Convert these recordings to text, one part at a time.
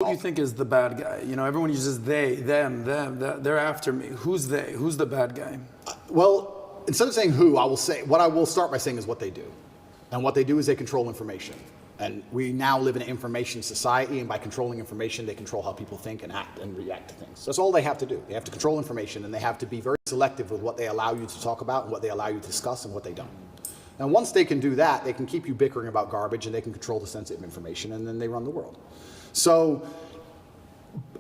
Who do you think is the bad guy? You know, everyone uses they, them, they're after me. Who's they? Who's the bad guy? Well, instead of saying who, I will say, what I will start by saying is what they do. And what they do is they control information. And we now live in an information society, and by controlling information, they control how people think and act and react to things. That's all they have to do. They have to control information, and they have to be very selective with what they allow you to talk about and what they allow you to discuss and what they don't. And once they can do that, they can keep you bickering about garbage, and they can control the sensitive information, and then they run the world. So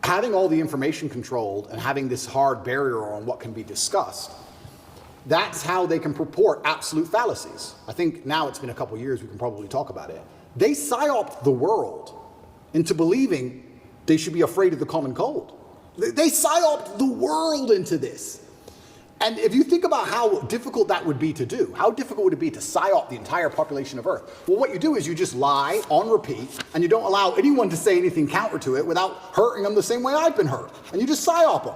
having all the information controlled and having this hard barrier on what can be discussed, that's how they can purport absolute fallacies. I think now it's been a couple years, we can probably talk about it. They psyoped the world into believing they should be afraid of the common cold. They psyoped the world into this. And if you think about how difficult that would be to do, how difficult would it be to psyop the entire population of Earth? Well, what you do is you just lie on repeat, and you don't allow anyone to say anything counter to it without hurting them the same way I've been hurt. And you just psyop them.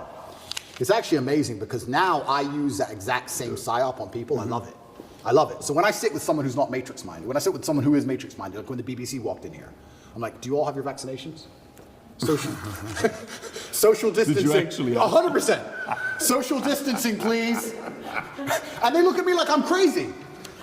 It's actually amazing because now I use that exact same psyop on people. I love it. I love it. So when I sit with someone who's not matrix-minded, when I sit with someone who is matrix-minded, like when the BBC walked in here, I'm like, do you all have your vaccinations? Social distancing. Did you actually? 100%. Social distancing, please. And they look at me like I'm crazy.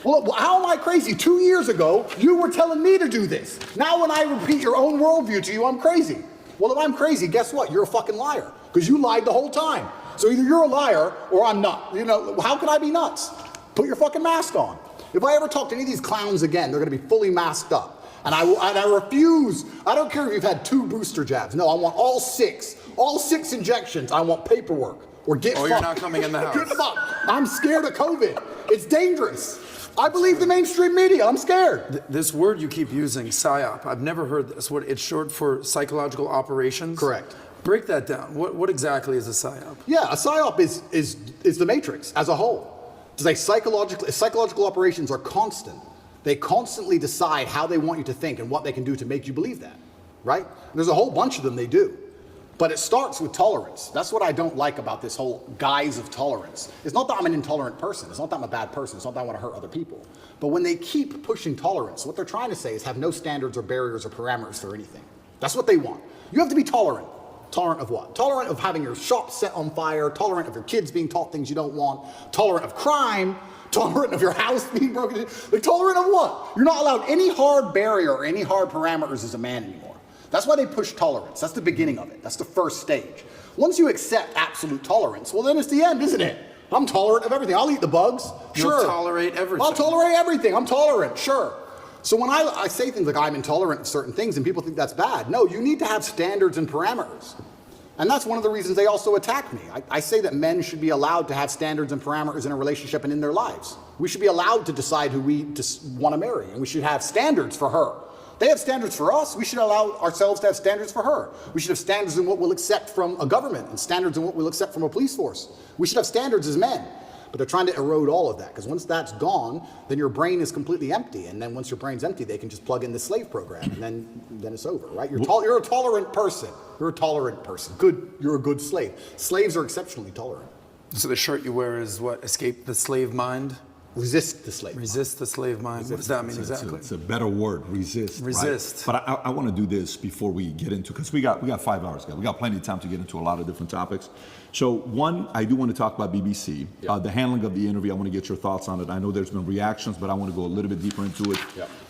Well, how am I crazy? 2 years ago, you were telling me to do this. Now when I repeat your own worldview to you, I'm crazy. Well, if I'm crazy, guess what? You're a fucking liar because you lied the whole time. So either you're a liar or I'm not. You know, how can I be nuts? Put your fucking mask on. If I ever talk to any of these clowns again, they're going to be fully masked up. And I refuse. I don't care if you've had 2 booster jabs. No, I want all 6. All 6 injections. I want paperwork. Or get fucked. You're not coming in the house. Get fucked. I'm scared of COVID. It's dangerous. I believe the mainstream media. I'm scared. This word you keep using, PSYOP, I've never heard this word. It's short for psychological operations? Correct. Break that down. What exactly is a PSYOP? Yeah, a PSYOP is the matrix as a whole. It's like psychological operations are constant. They constantly decide how they want you to think and what they can do to make you believe that, right? And there's a whole bunch of them they do. But it starts with tolerance. That's what I don't like about this whole guise of tolerance. It's not that I'm an intolerant person. It's not that I'm a bad person. It's not that I want to hurt other people. But when they keep pushing tolerance, what they're trying to say is have no standards or barriers or parameters for anything. That's what they want. You have to be tolerant. Tolerant of what? Tolerant of having your shop set on fire, tolerant of your kids being taught things you don't want, tolerant of crime, tolerant of your house being broken into. Like, tolerant of what? You're not allowed any hard barrier or any hard parameters as a man anymore. That's why they push tolerance. That's the beginning of it. That's the first stage. Once you accept absolute tolerance, well then it's the end, isn't it? I'm tolerant of everything. I'll eat the bugs. Sure. You'll tolerate everything. I'll tolerate everything. I'm tolerant. Sure. So when I say things like I'm intolerant of certain things and people think that's bad, no, you need to have standards and parameters. And that's one of the reasons they also attack me. I say that men should be allowed to have standards and parameters in a relationship and in their lives. We should be allowed to decide who we want to marry, and we should have standards for her. They have standards for us. We should allow ourselves to have standards for her. We should have standards in what we'll accept from a government and standards in what we'll accept from a police force. We should have standards as men. But they're trying to erode all of that, because once that's gone, then your brain is completely empty. And then once your brain's empty, they can just plug in the slave program, and then it's over, right? You're a tolerant person. You're a tolerant person. Good. You're a good slave. Slaves are exceptionally tolerant. So the shirt you wear is what? Escape the slave mind? Resist the slave mind. Resist the slave mind. What does that mean exactly? It's a better word, resist. Resist. Right? But I want to do this before we get into, because we got 5 hours, guys. We got plenty of time to get into a lot of different topics. So one, I do want to talk about BBC, the handling of the interview. I want to get your thoughts on it. I know there's been reactions, but I want to go a little bit deeper into it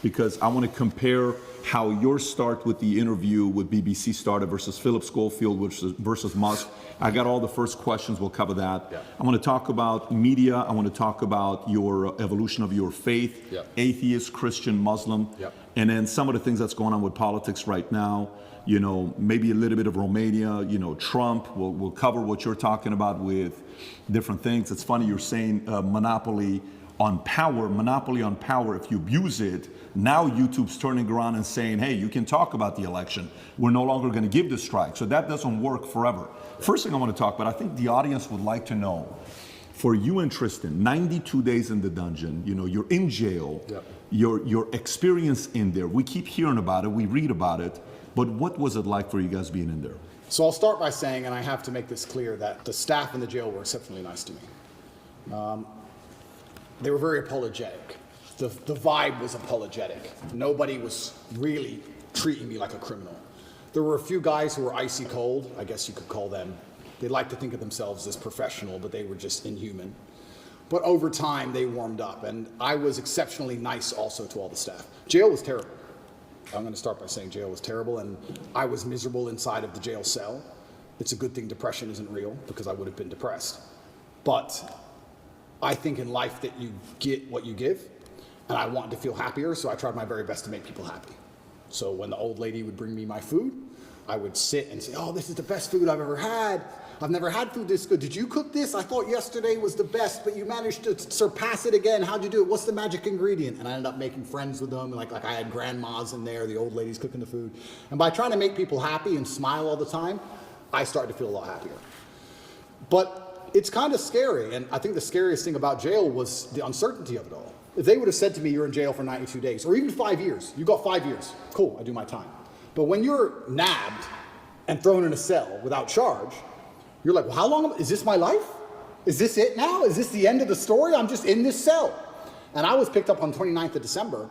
because I want to compare how your start with the interview with BBC started versus Philip Schofield versus Musk. I got all the first questions. We'll cover that. I want to talk about media. I want to talk about your evolution of your faith, atheist, Christian, Muslim, and then some of the things that's going on with politics right now. You know, maybe a little bit of Romania, you know, Trump. We'll cover what you're talking about with different things. It's funny you're saying monopoly on power. If you abuse it, now YouTube's turning around and saying, hey, you can talk about the election. We're no longer going to give the strike. So that doesn't work forever. First thing I want to talk about, I think the audience would like to know, for you and Tristan, 92 days in the dungeon, you know, you're in jail, your experience in there, we keep hearing about it, we read about it, but what was it like for you guys being in there? So I'll start by saying, and I have to make this clear, that the staff in the jail were exceptionally nice to me. They were very apologetic. The vibe was apologetic. Nobody was really treating me like a criminal. There were a few guys who were icy cold, I guess you could call them. They like to think of themselves as professional, but they were just inhuman. But over time, they warmed up, and I was exceptionally nice also to all the staff. Jail was terrible. I'm going to start by saying jail was terrible, and I was miserable inside of the jail cell. It's a good thing depression isn't real, because I would have been depressed. But I think in life that you get what you give, and I wanted to feel happier, so I tried my very best to make people happy. So when the old lady would bring me my food, I would sit and say, oh, this is the best food I've ever had. I've never had food this good. Did you cook this? I thought yesterday was the best, but you managed to surpass it again. How'd you do it? What's the magic ingredient? And I ended up making friends with them. Like I had grandmas in there, the old ladies cooking the food. And by trying to make people happy and smile all the time, I started to feel a lot happier. But it's kind of scary. And I think the scariest thing about jail was the uncertainty of it all. If they would have said to me, you're in jail for 92 days, or even 5 years, you got 5 years, cool, I do my time. But when you're nabbed and thrown in a cell without charge, you're like, well, how long, is this my life? Is this it now? Is this the end of the story? I'm just in this cell. And I was picked up on 29th of December.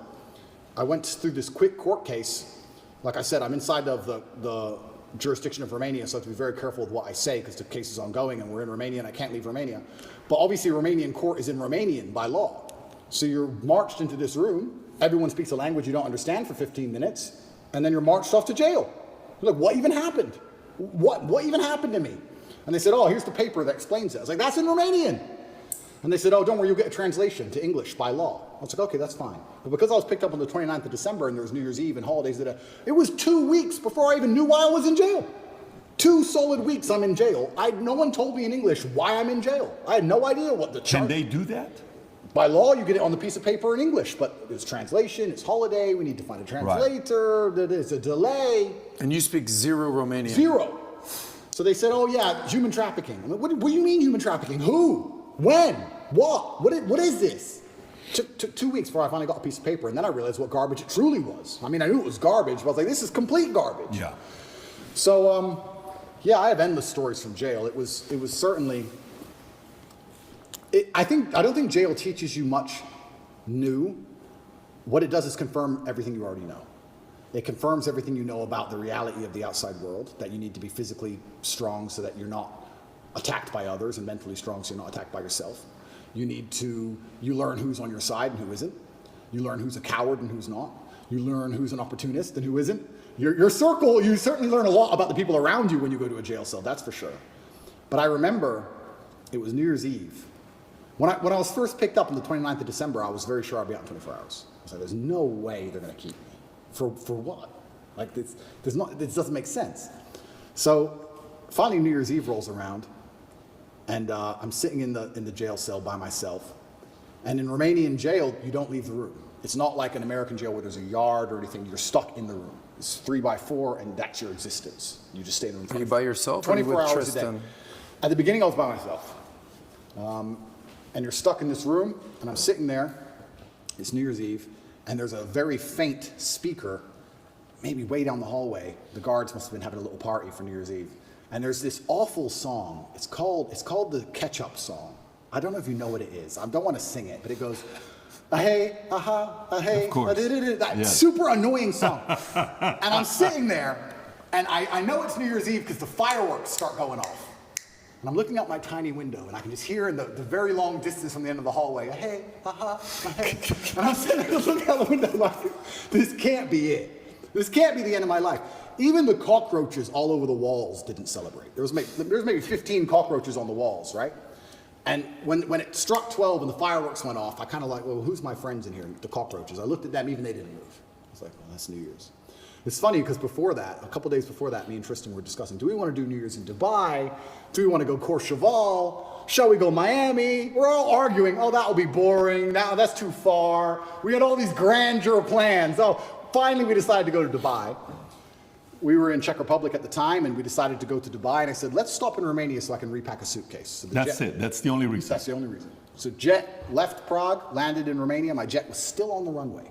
I went through this quick court case. Like I said, I'm inside of the jurisdiction of Romania, so I have to be very careful with what I say because the case is ongoing and we're in Romania and I can't leave Romania. But obviously Romanian court is in Romanian by law. So you're marched into this room, everyone speaks a language you don't understand for 15 minutes, and then you're marched off to jail. You're like, what even happened? What even happened to me? And they said, oh, here's the paper that explains it. I was like, that's in Romanian. And they said, oh, don't worry, you'll get a translation to English by law. I was like, okay, that's fine. But because I was picked up on the 29th of December and there was New Year's Eve and holidays, it was 2 weeks before I even knew why I was in jail. 2 solid weeks I'm in jail. No one told me in English why I'm in jail. I had no idea what the charge. Can they do that? By law, you get it on the piece of paper in English, but it's translation, it's holiday, we need to find a translator, there's a delay. And you speak zero Romanian? Zero. So they said, oh yeah, human trafficking. I'm like, what do you mean human trafficking? Who? When? What? What is this? Took 2 weeks before I finally got a piece of paper, and then I realized what garbage it truly was. I mean, I knew it was garbage, but I was like, this is complete garbage. Yeah. So, yeah, I have endless stories from jail. It was certainly... I don't think jail teaches you much new. What it does is confirm everything you already know. It confirms everything you know about the reality of the outside world, that you need to be physically strong so that you're not attacked by others, and mentally strong so you're not attacked by yourself. You learn who's on your side and who isn't. You learn who's a coward and who's not. You learn who's an opportunist and who isn't. Your circle, you certainly learn a lot about the people around you when you go to a jail cell, that's for sure. But I remember it was New Year's Eve. When I was first picked up on the 29th of December, I was very sure I'd be out in 24 hours. I was like, there's no way they're going to keep me. For what? Like, this doesn't make sense. So finally New Year's Eve rolls around, and I'm sitting in the jail cell by myself. And in Romanian jail, you don't leave the room. It's not like an American jail where there's a yard or anything. You're stuck in the room. It's 3 by 4, and that's your existence. You just stay in the room. Are you by yourself? 24 or are you with hours Tristan? a day. At the beginning, I was by myself. And you're stuck in this room, and I'm sitting there. It's New Year's Eve, and there's a very faint speaker, maybe way down the hallway. The guards must have been having a little party for New Year's Eve. And there's this awful song. It's called the Ketchup song. I don't know if you know what it is. I don't want to sing it, but it goes, hey, hey, of course. That super annoying song. And I'm sitting there, and I know it's New Year's Eve because the fireworks start going off. And I'm looking out my tiny window, and I can just hear in the very long distance from the end of the hallway, hey, hey. And I'm sitting there looking out the window like, this can't be it. This can't be the end of my life. Even the cockroaches all over the walls didn't celebrate. There was maybe 15 cockroaches on the walls, right? And when it struck 12 and the fireworks went off, I kind of like, well, who's my friends in here? The cockroaches. I looked at them, even they didn't move. I was like, well, that's New Year's. It's funny because before that, a couple days before that, me and Tristan were discussing, do we want to do New Year's in Dubai? Do we want to go Courchevel? Shall we go Miami? We're all arguing, oh, that will be boring. Now that's too far. We had all these grandeur plans. Oh, finally we decided to go to Dubai. We were in Czech Republic at the time, and we decided to go to Dubai, and I said, let's stop in Romania so I can repack a suitcase. So that's it. That's the only reason. That's the only reason. So jet left Prague, landed in Romania. My jet was still on the runway.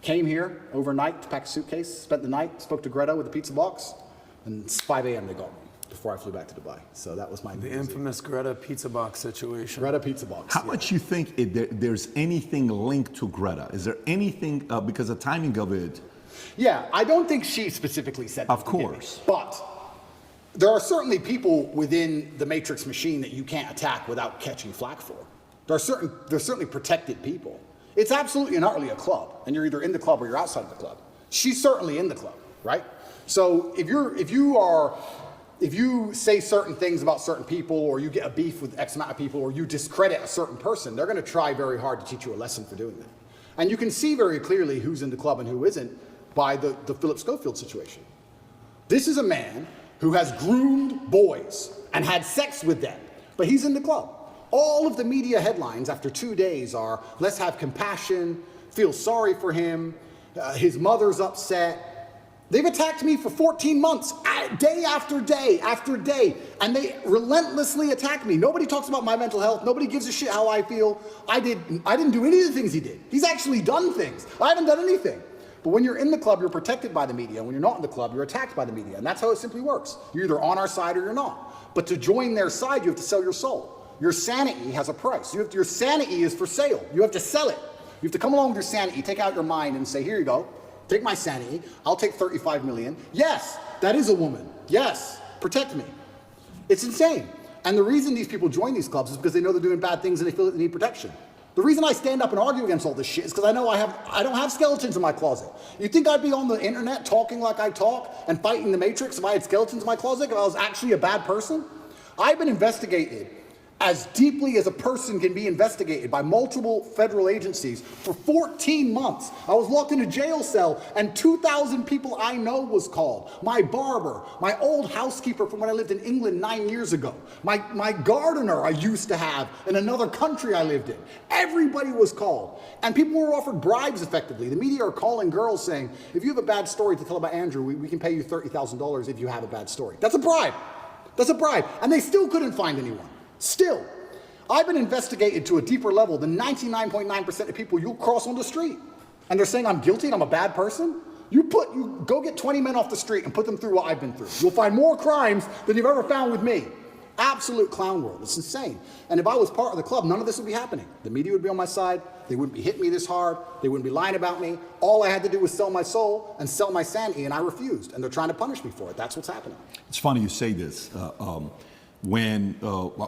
Came here overnight to pack a suitcase, spent the night, spoke to Greta with the pizza box, and it's 5 a.m. they got me before I flew back to Dubai. So that was my The infamous Greta pizza box situation. Greta pizza box. How much you think there's anything linked to Greta? Is there anything, because the timing of it, Yeah, I don't think she specifically said that. Of course. But there are certainly people within the Matrix machine that you can't attack without catching flack for. There's certainly protected people. It's absolutely and utterly a club, and you're either in the club or you're outside of the club. She's certainly in the club, right? So if you say certain things about certain people, or you get a beef with X amount of people, or you discredit a certain person, they're going to try very hard to teach you a lesson for doing that. And you can see very clearly who's in the club and who isn't by the Philip Schofield situation. This is a man who has groomed boys and had sex with them, but he's in the club. All of the media headlines after 2 days are, let's have compassion, feel sorry for him, his mother's upset. They've attacked me for 14 months, day after day after day, and they relentlessly attack me. Nobody talks about my mental health. Nobody gives a shit how I feel. I didn't do any of the things he did. He's actually done things. I haven't done anything. But when you're in the club, you're protected by the media. When you're not in the club, you're attacked by the media. And that's how it simply works. You're either on our side or you're not. But to join their side, you have to sell your soul. Your sanity has a price. Your sanity is for sale. You have to sell it. You have to come along with your sanity, take out your mind and say, here you go. Take my sanity. I'll take 35 million. Yes, that is a woman. Yes, protect me. It's insane. And the reason these people join these clubs is because they know they're doing bad things and they feel that they need protection. The reason I stand up and argue against all this shit is because I know I don't have skeletons in my closet. You think I'd be on the internet talking like I talk and fighting the Matrix if I had skeletons in my closet, if I was actually a bad person? I've been investigated as deeply as a person can be investigated by multiple federal agencies for 14 months. I was locked in a jail cell and 2,000 people I know was called. My barber, my old housekeeper from when I lived in England 9 years ago, my gardener I used to have in another country I lived in. Everybody was called. And people were offered bribes effectively. The media are calling girls saying, if you have a bad story to tell about Andrew, we can pay you $30,000 if you have a bad story. That's a bribe. That's a bribe. And they still couldn't find anyone. Still, I've been investigated to a deeper level than 99.9% of people you'll cross on the street. And they're saying I'm guilty and I'm a bad person? You go get 20 men off the street and put them through what I've been through. You'll find more crimes than you've ever found with me. Absolute clown world. It's insane. And if I was part of the club, none of this would be happening. The media would be on my side. They wouldn't be hitting me this hard. They wouldn't be lying about me. All I had to do was sell my soul and sell my sanity, and I refused. And they're trying to punish me for it. That's what's happening. It's funny you say this. When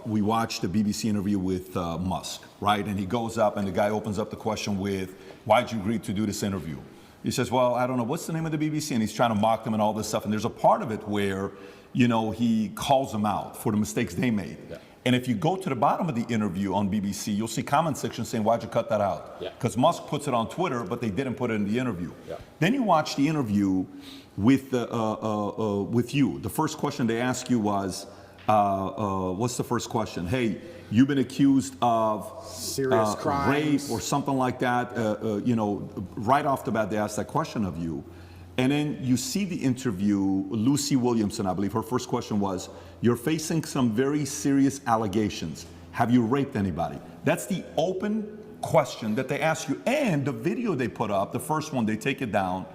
we watched the BBC interview with Musk, right? And he goes up and the guy opens up the question with, why'd you agree to do this interview? He says, well, I don't know, what's the name of the BBC? And he's trying to mock them and all this stuff. And there's a part of it where, you know, he calls them out for the mistakes they made. Yeah. And if you go to the bottom of the interview on BBC, you'll see comment section saying, why'd you cut that out? Because Musk puts it on Twitter, but they didn't put it in the interview. Yeah. Then you watch the interview with you. The first question they ask you was, what's the first question? Hey, you've been accused of serious crimes, rape or something like that. You know, right off the bat, they asked that question of you. And then you see the interview, Lucy Williamson, I believe, her first question was, you're facing some very serious allegations. Have you raped anybody? That's the open question that they ask you. And the video they put up, the first one, they take it down.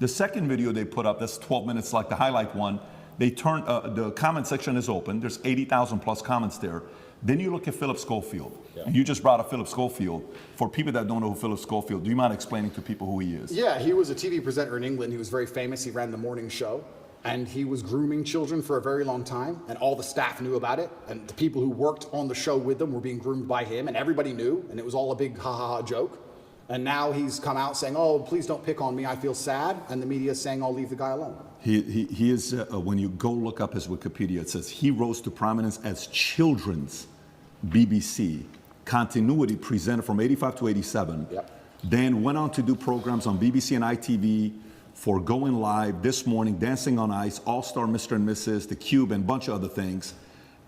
The second video they put up, that's 12 minutes like the highlight one, they turn, the comment section is open. There's 80,000 plus comments there. Then you look at Philip Schofield. Yeah. And you just brought up Philip Schofield. For people that don't know who Philip Schofield, do you mind explaining to people who he is? Yeah, he was a TV presenter in England. He was very famous. He ran the morning show. And he was grooming children for a very long time. And all the staff knew about it. And the people who worked on the show with them were being groomed by him. And everybody knew. And it was all a big ha-ha-ha joke. And now he's come out saying, oh, please don't pick on me. I feel sad. And the media is saying, I'll leave the guy alone. He is, when you go look up his Wikipedia, it says he rose to prominence as children's BBC continuity presenter from 85 to 87. Yep. Then went on to do programs on BBC and ITV for Going Live, This Morning, Dancing on Ice, All-Star Mr. and Mrs., The Cube, and a bunch of other things.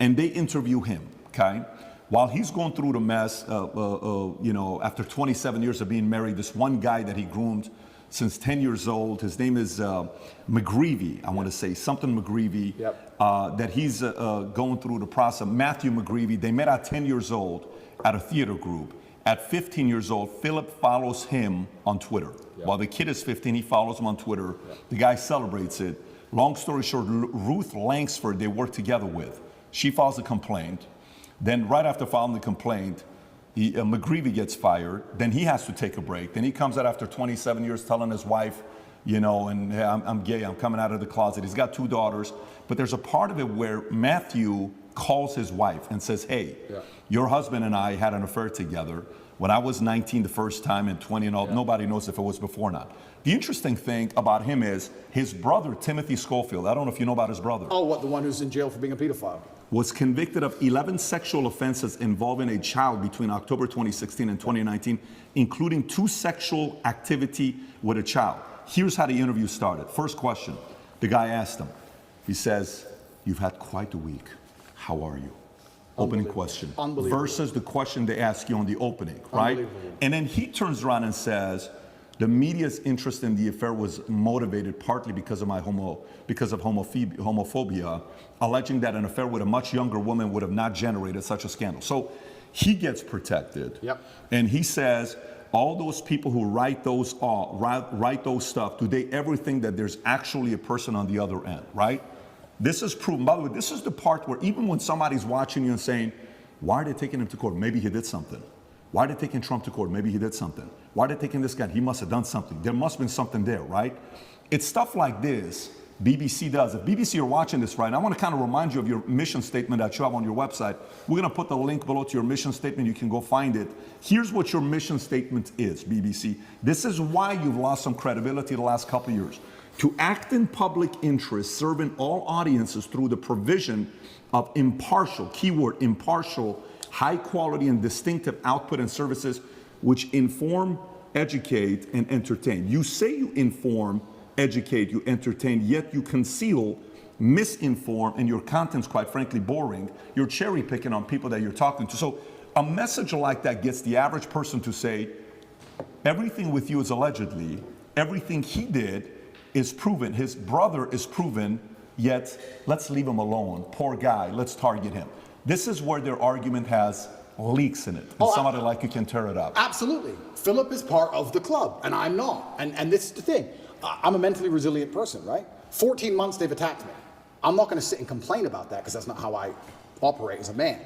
And they interview him, okay? While he's going through the mess, you know, after 27 years of being married, this one guy that he groomed since 10 years old, his name is McGreevy, I want to say, something McGreevy, that he's going through the process. Matthew McGreevy, they met at 10 years old at a theater group. At 15 years old, Philip follows him on Twitter. While the kid is 15, he follows him on Twitter. The guy celebrates it. Long story short, Ruth Langsford, they work together with. She files a complaint. Then right after filing the complaint, McGreevy gets fired. Then he has to take a break. Then he comes out after 27 years telling his wife, you know, and hey, I'm gay, I'm coming out of the closet. He's got 2 daughters, but there's a part of it where Matthew calls his wife and says, hey, your husband and I had an affair together when I was 19 the first time and 20 and all. Nobody knows if it was before or not. The interesting thing about him is his brother, Timothy Schofield, I don't know if you know about his brother. Oh, what, the one who's in jail for being a pedophile? Was convicted of 11 sexual offenses involving a child between October 2016 and 2019, including 2 sexual activity with a child. Here's how the interview started. First question, the guy asked him, he says, you've had quite a week. How are you? Opening question. Versus the question they ask you on the opening, right? And then he turns around and says, the media's interest in the affair was motivated partly because of homophobia, alleging that an affair with a much younger woman would have not generated such a scandal. So he gets protected. And he says, all those people who write those stuff, do they ever think that there's actually a person on the other end, right? This is proven. By the way, this is the part where even when somebody's watching you and saying, why are they taking him to court? Maybe he did something. Why are they taking Trump to court? Maybe he did something. Why are they taking this guy? He must have done something. There must have been something there, right? It's stuff like this BBC does. If BBC are watching this right now, I want to kind of remind you of your mission statement that you have on your website. We're going to put the link below to your mission statement. You can go find it. Here's what your mission statement is, BBC. This is why you've lost some credibility the last couple of years. To act in public interest, serving all audiences through the provision of impartial, keyword impartial, high quality and distinctive output and services which inform, educate, and entertain. You say you inform, educate, you entertain, yet you conceal, misinform, and your content's quite frankly boring. You're cherry picking on people that you're talking to. So a message like that gets the average person to say, everything with you is allegedly, everything he did is proven, his brother is proven, yet let's leave him alone. Poor guy, let's target him. This is where their argument has leaks in it. And somebody like you can tear it up. Absolutely. Philip is part of the club, and I'm not. And this is the thing. I'm a mentally resilient person, right? 14 months they've attacked me. I'm not going to sit and complain about that because that's not how I operate as a man.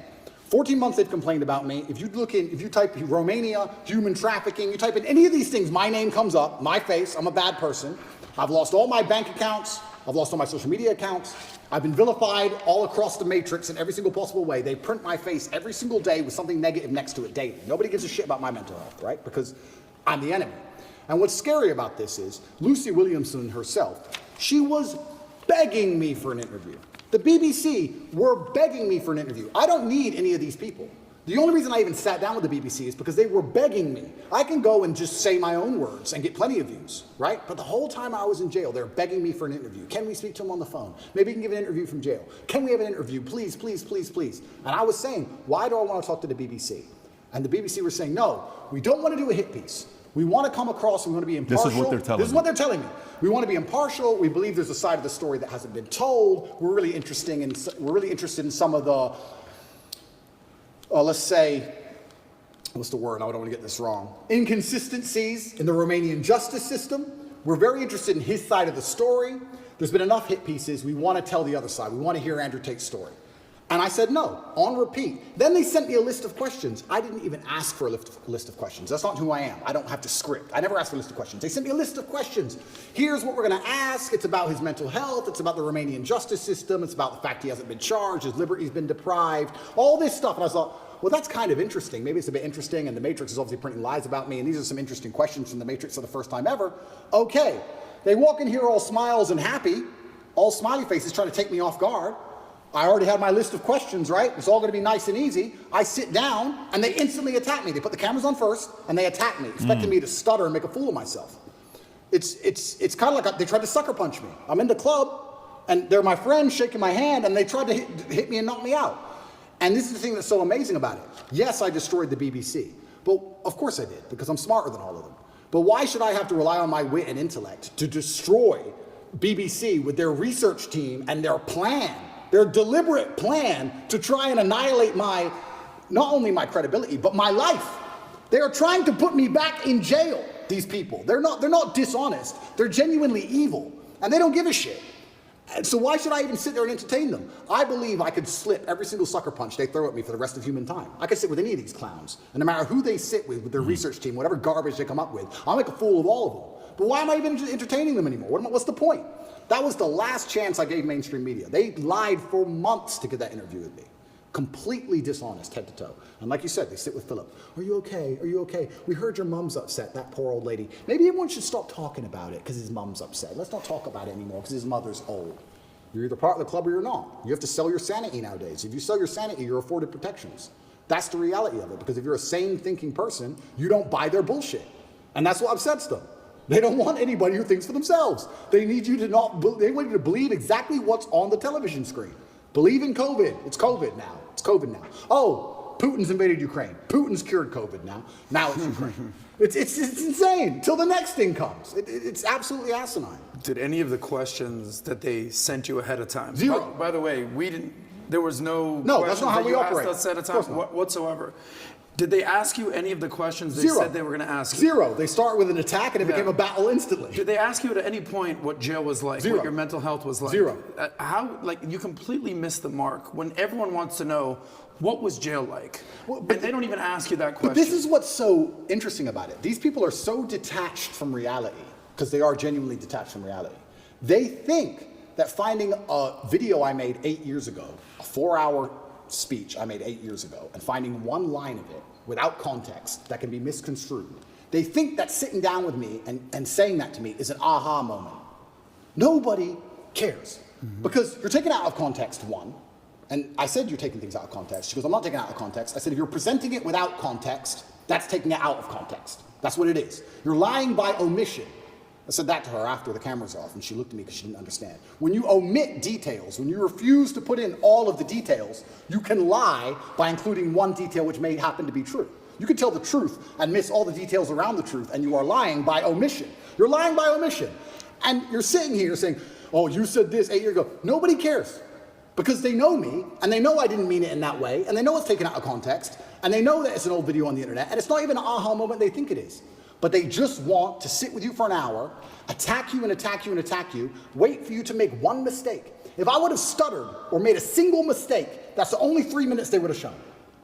14 months they've complained about me. If you type Romania, human trafficking, you type in any of these things, my name comes up, my face, I'm a bad person. I've lost all my bank accounts. I've lost all my social media accounts. I've been vilified all across the matrix in every single possible way. They print my face every single day with something negative next to it daily. Nobody gives a shit about my mental health, right? Because I'm the enemy. And what's scary about this is Lucy Williamson herself, she was begging me for an interview. The BBC were begging me for an interview. I don't need any of these people. The only reason I even sat down with the BBC is because they were begging me. I can go and just say my own words and get plenty of views, right? But the whole time I was in jail, they're begging me for an interview. Can we speak to him on the phone? Maybe you can give an interview from jail. Can we have an interview? Please, please, please, please. And I was saying, why do I want to talk to the BBC? And the BBC were saying, no, we don't want to do a hit piece. We want to come across, we want to be impartial. This is what they're telling me. This is what they're telling me. We want to be impartial. We believe there's a side of the story that hasn't been told. We're really interested in some of the, let's say, what's the word? I don't want to get this wrong. Inconsistencies in the Romanian justice system. We're very interested in his side of the story. There's been enough hit pieces. We want to tell the other side. We want to hear Andrew Tate's story. And I said no, on repeat. Then they sent me a list of questions. I didn't even ask for a list of questions. That's not who I am. I don't have to script. I never asked for a list of questions. They sent me a list of questions. Here's what we're going to ask. It's about his mental health. It's about the Romanian justice system. It's about the fact he hasn't been charged. His liberty's been deprived. All this stuff. And I thought, well, that's kind of interesting. Maybe it's a bit interesting, and the Matrix is obviously printing lies about me, and these are some interesting questions from the Matrix for the first time ever. Okay. They walk in here all smiles and happy, all smiley faces trying to take me off guard. I already had my list of questions, right? It's all going to be nice and easy. I sit down, and they instantly attack me. They put the cameras on first, and they attack me, expecting me to stutter and make a fool of myself. It's kind of like they tried to sucker punch me. I'm in the club, and they're my friends shaking my hand, and they tried to hit me and knock me out. And this is the thing that's so amazing about it. Yes, I destroyed the BBC. But of course I did, because I'm smarter than all of them. But why should I have to rely on my wit and intellect to destroy BBC with their research team and their plan, their deliberate plan to try and annihilate not only my credibility, but my life? They are trying to put me back in jail, these people. They're not dishonest. They're genuinely evil. And they don't give a shit. And so why should I even sit there and entertain them? I believe I could slip every single sucker punch they throw at me for the rest of human time. I could sit with any of these clowns. And no matter who they sit with their research team, whatever garbage they come up with, I'll make a fool of all of them. But why am I even entertaining them anymore? What's the point? That was the last chance I gave mainstream media. They lied for months to get that interview with me. Completely dishonest, head to toe. And like you said, they sit with Philip. Are you okay? Are you okay? We heard your mom's upset, that poor old lady. Maybe everyone should stop talking about it because his mom's upset. Let's not talk about it anymore because his mother's old. You're either part of the club or you're not. You have to sell your sanity nowadays. If you sell your sanity, you're afforded protections. That's the reality of it, because if you're a sane thinking person, you don't buy their bullshit. And that's what upsets them. They don't want anybody who thinks for themselves. They need you to they want you to believe exactly what's on the television screen. Believe in COVID. It's COVID now. It's COVID now. Oh, Putin's invaded Ukraine. Putin's cured COVID now. Now it's Ukraine. It's insane till the next thing comes. It's absolutely asinine. Did any of the questions that they sent you ahead of time? Zero. By the way, we didn't. There was no. No, that's not how that we you operate. Asked us ahead of Of course time not. whatsoever. Did they ask you any of the questions they Zero. said they were going to ask you? Zero. They start with an attack and it became a battle instantly. Did they ask you at any point what jail was like? Zero. What your mental health was like? Zero. How, like, you completely missed the mark when everyone wants to know what was jail like? Well, and they don't even ask you that question. But this is what's so interesting about it. These people are so detached from reality, because they are genuinely detached from reality. They think that finding a video I made 8 years ago, a 4-hour speech I made 8 years ago, and finding one line of it without context that can be misconstrued, they think that sitting down with me and saying that to me is an aha moment. Nobody cares. Because you're taken out of context, one. And I said you're taking things out of context. She goes, I'm not taking it out of context. I said, if you're presenting it without context, that's taking it out of context. That's what it is. You're lying by omission. I said that to her after the camera's off, and she looked at me because she didn't understand. When you omit details, when you refuse to put in all of the details, you can lie by including one detail which may happen to be true. You can tell the truth and miss all the details around the truth, and you are lying by omission. You're lying by omission. And you're sitting here saying, oh, you said this 8 years ago. Nobody cares. Because they know me, and they know I didn't mean it in that way, and they know it's taken out of context, and they know that it's an old video on the internet, and it's not even an aha moment they think it is. But they just want to sit with you for an hour, attack you and attack you and attack you, wait for you to make one mistake. If I would have stuttered or made a single mistake, that's the only 3 minutes they would have shown.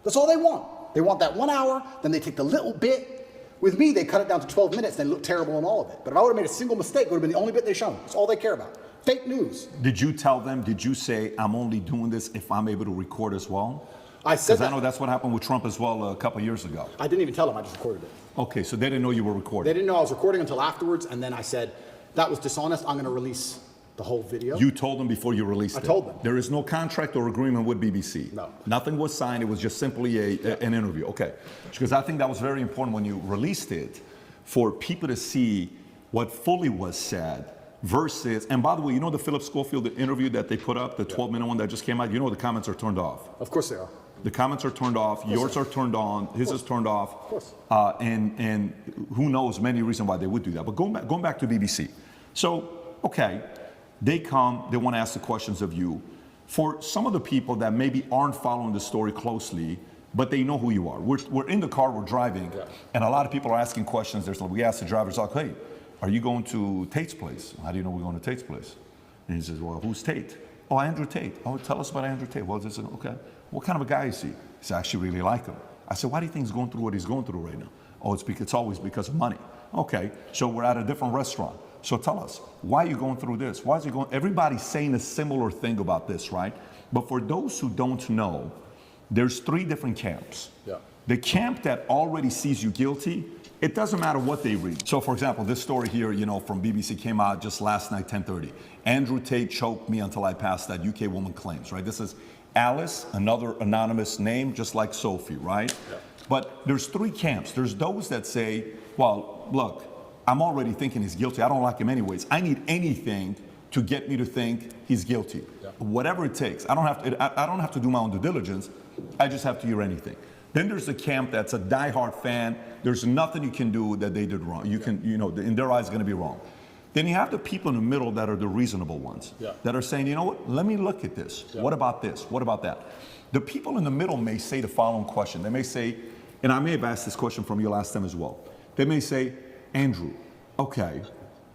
That's all they want. They want that 1 hour, then they take the little bit. With me, they cut it down to 12 minutes, and they look terrible in all of it. But if I would have made a single mistake, it would have been the only bit they shown. That's all they care about. Fake news. Did you tell them, did you say, I'm only doing this if I'm able to record as well? I said Because that. I know that's what happened with Trump as well a couple of years ago. I didn't even tell them, I just recorded it. Okay, so they didn't know you were They recording. didn't know I was recording until afterwards, and then I said, that was dishonest, I'm gonna release the whole video. You told them before you released it. I told them. There is no contract or agreement with BBC. No. Nothing was signed. It was just simply an interview. Okay. Because I think that was very important when you released it for people to see what fully was said versus, and by the way, you know the Philip Schofield interview that they put up, the 12-minute one that just came out? You know the comments are turned off. Of course they are. The comments are turned off. Yours are turned on. His is turned off. Of course. And who knows many reasons why they would do that. But going back to BBC. So, okay, they come, they want to ask the questions of you. For some of the people that maybe aren't following the story closely, but they know who you are. We're in the car, we're driving, and a lot of people are asking questions. We ask the drivers, like, hey, are you going to Tate's place? How do you know we're going to Tate's place? And he says, well, who's Tate? Oh, Andrew Tate. Oh, tell us about Andrew Tate. Well, this is, okay. What kind of a guy is he? He said, I actually really like him. I said, why do you think he's going through what he's going through right now? Oh, it's always because of money. Okay, so we're at a different restaurant. So tell us, why are you going through this? Why is he going? Everybody's saying a similar thing about this, right? But for those who don't know, there's 3 different camps. Yeah. The camp that already sees you guilty, it doesn't matter what they read. So for example, this story here, from BBC came out just last night, 10:30. Andrew Tate choked me until I passed out, UK woman claims, right? This is Alice, another anonymous name, just like Sophie, right? Yeah. But there's 3 camps. There's those that say, well, look, I'm already thinking he's guilty. I don't like him anyways. I need anything to get me to think he's guilty. Yeah. Whatever it takes. I don't have to do my own due diligence. I just have to hear anything. Then there's the camp that's a diehard fan. There's nothing you can do that they did wrong. In their eyes, it's going to be wrong. Then you have the people in the middle that are the reasonable ones, that are saying, you know what, let me look at this. Yeah. What about this? What about that? The people in the middle may say the following question. They may say, and I may have asked this question from you last time as well. They may say, Andrew, okay,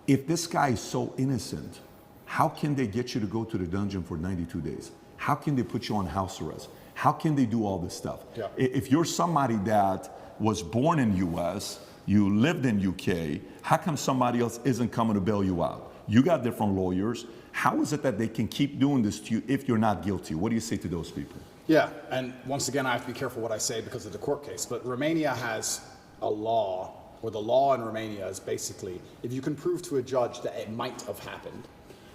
if this guy is so innocent, how can they get you to go to the dungeon for 92 days? How can they put you on house arrest? How can they do all this stuff? Yeah. If you're somebody that was born in the U.S., You lived in UK. How come somebody else isn't coming to bail you out? You got different lawyers. How is it that they can keep doing this to you if you're not guilty? What do you say to those people? Yeah, and once again, I have to be careful what I say because of the court case, but Romania has a law, or the law in Romania is basically, if you can prove to a judge that it might have happened,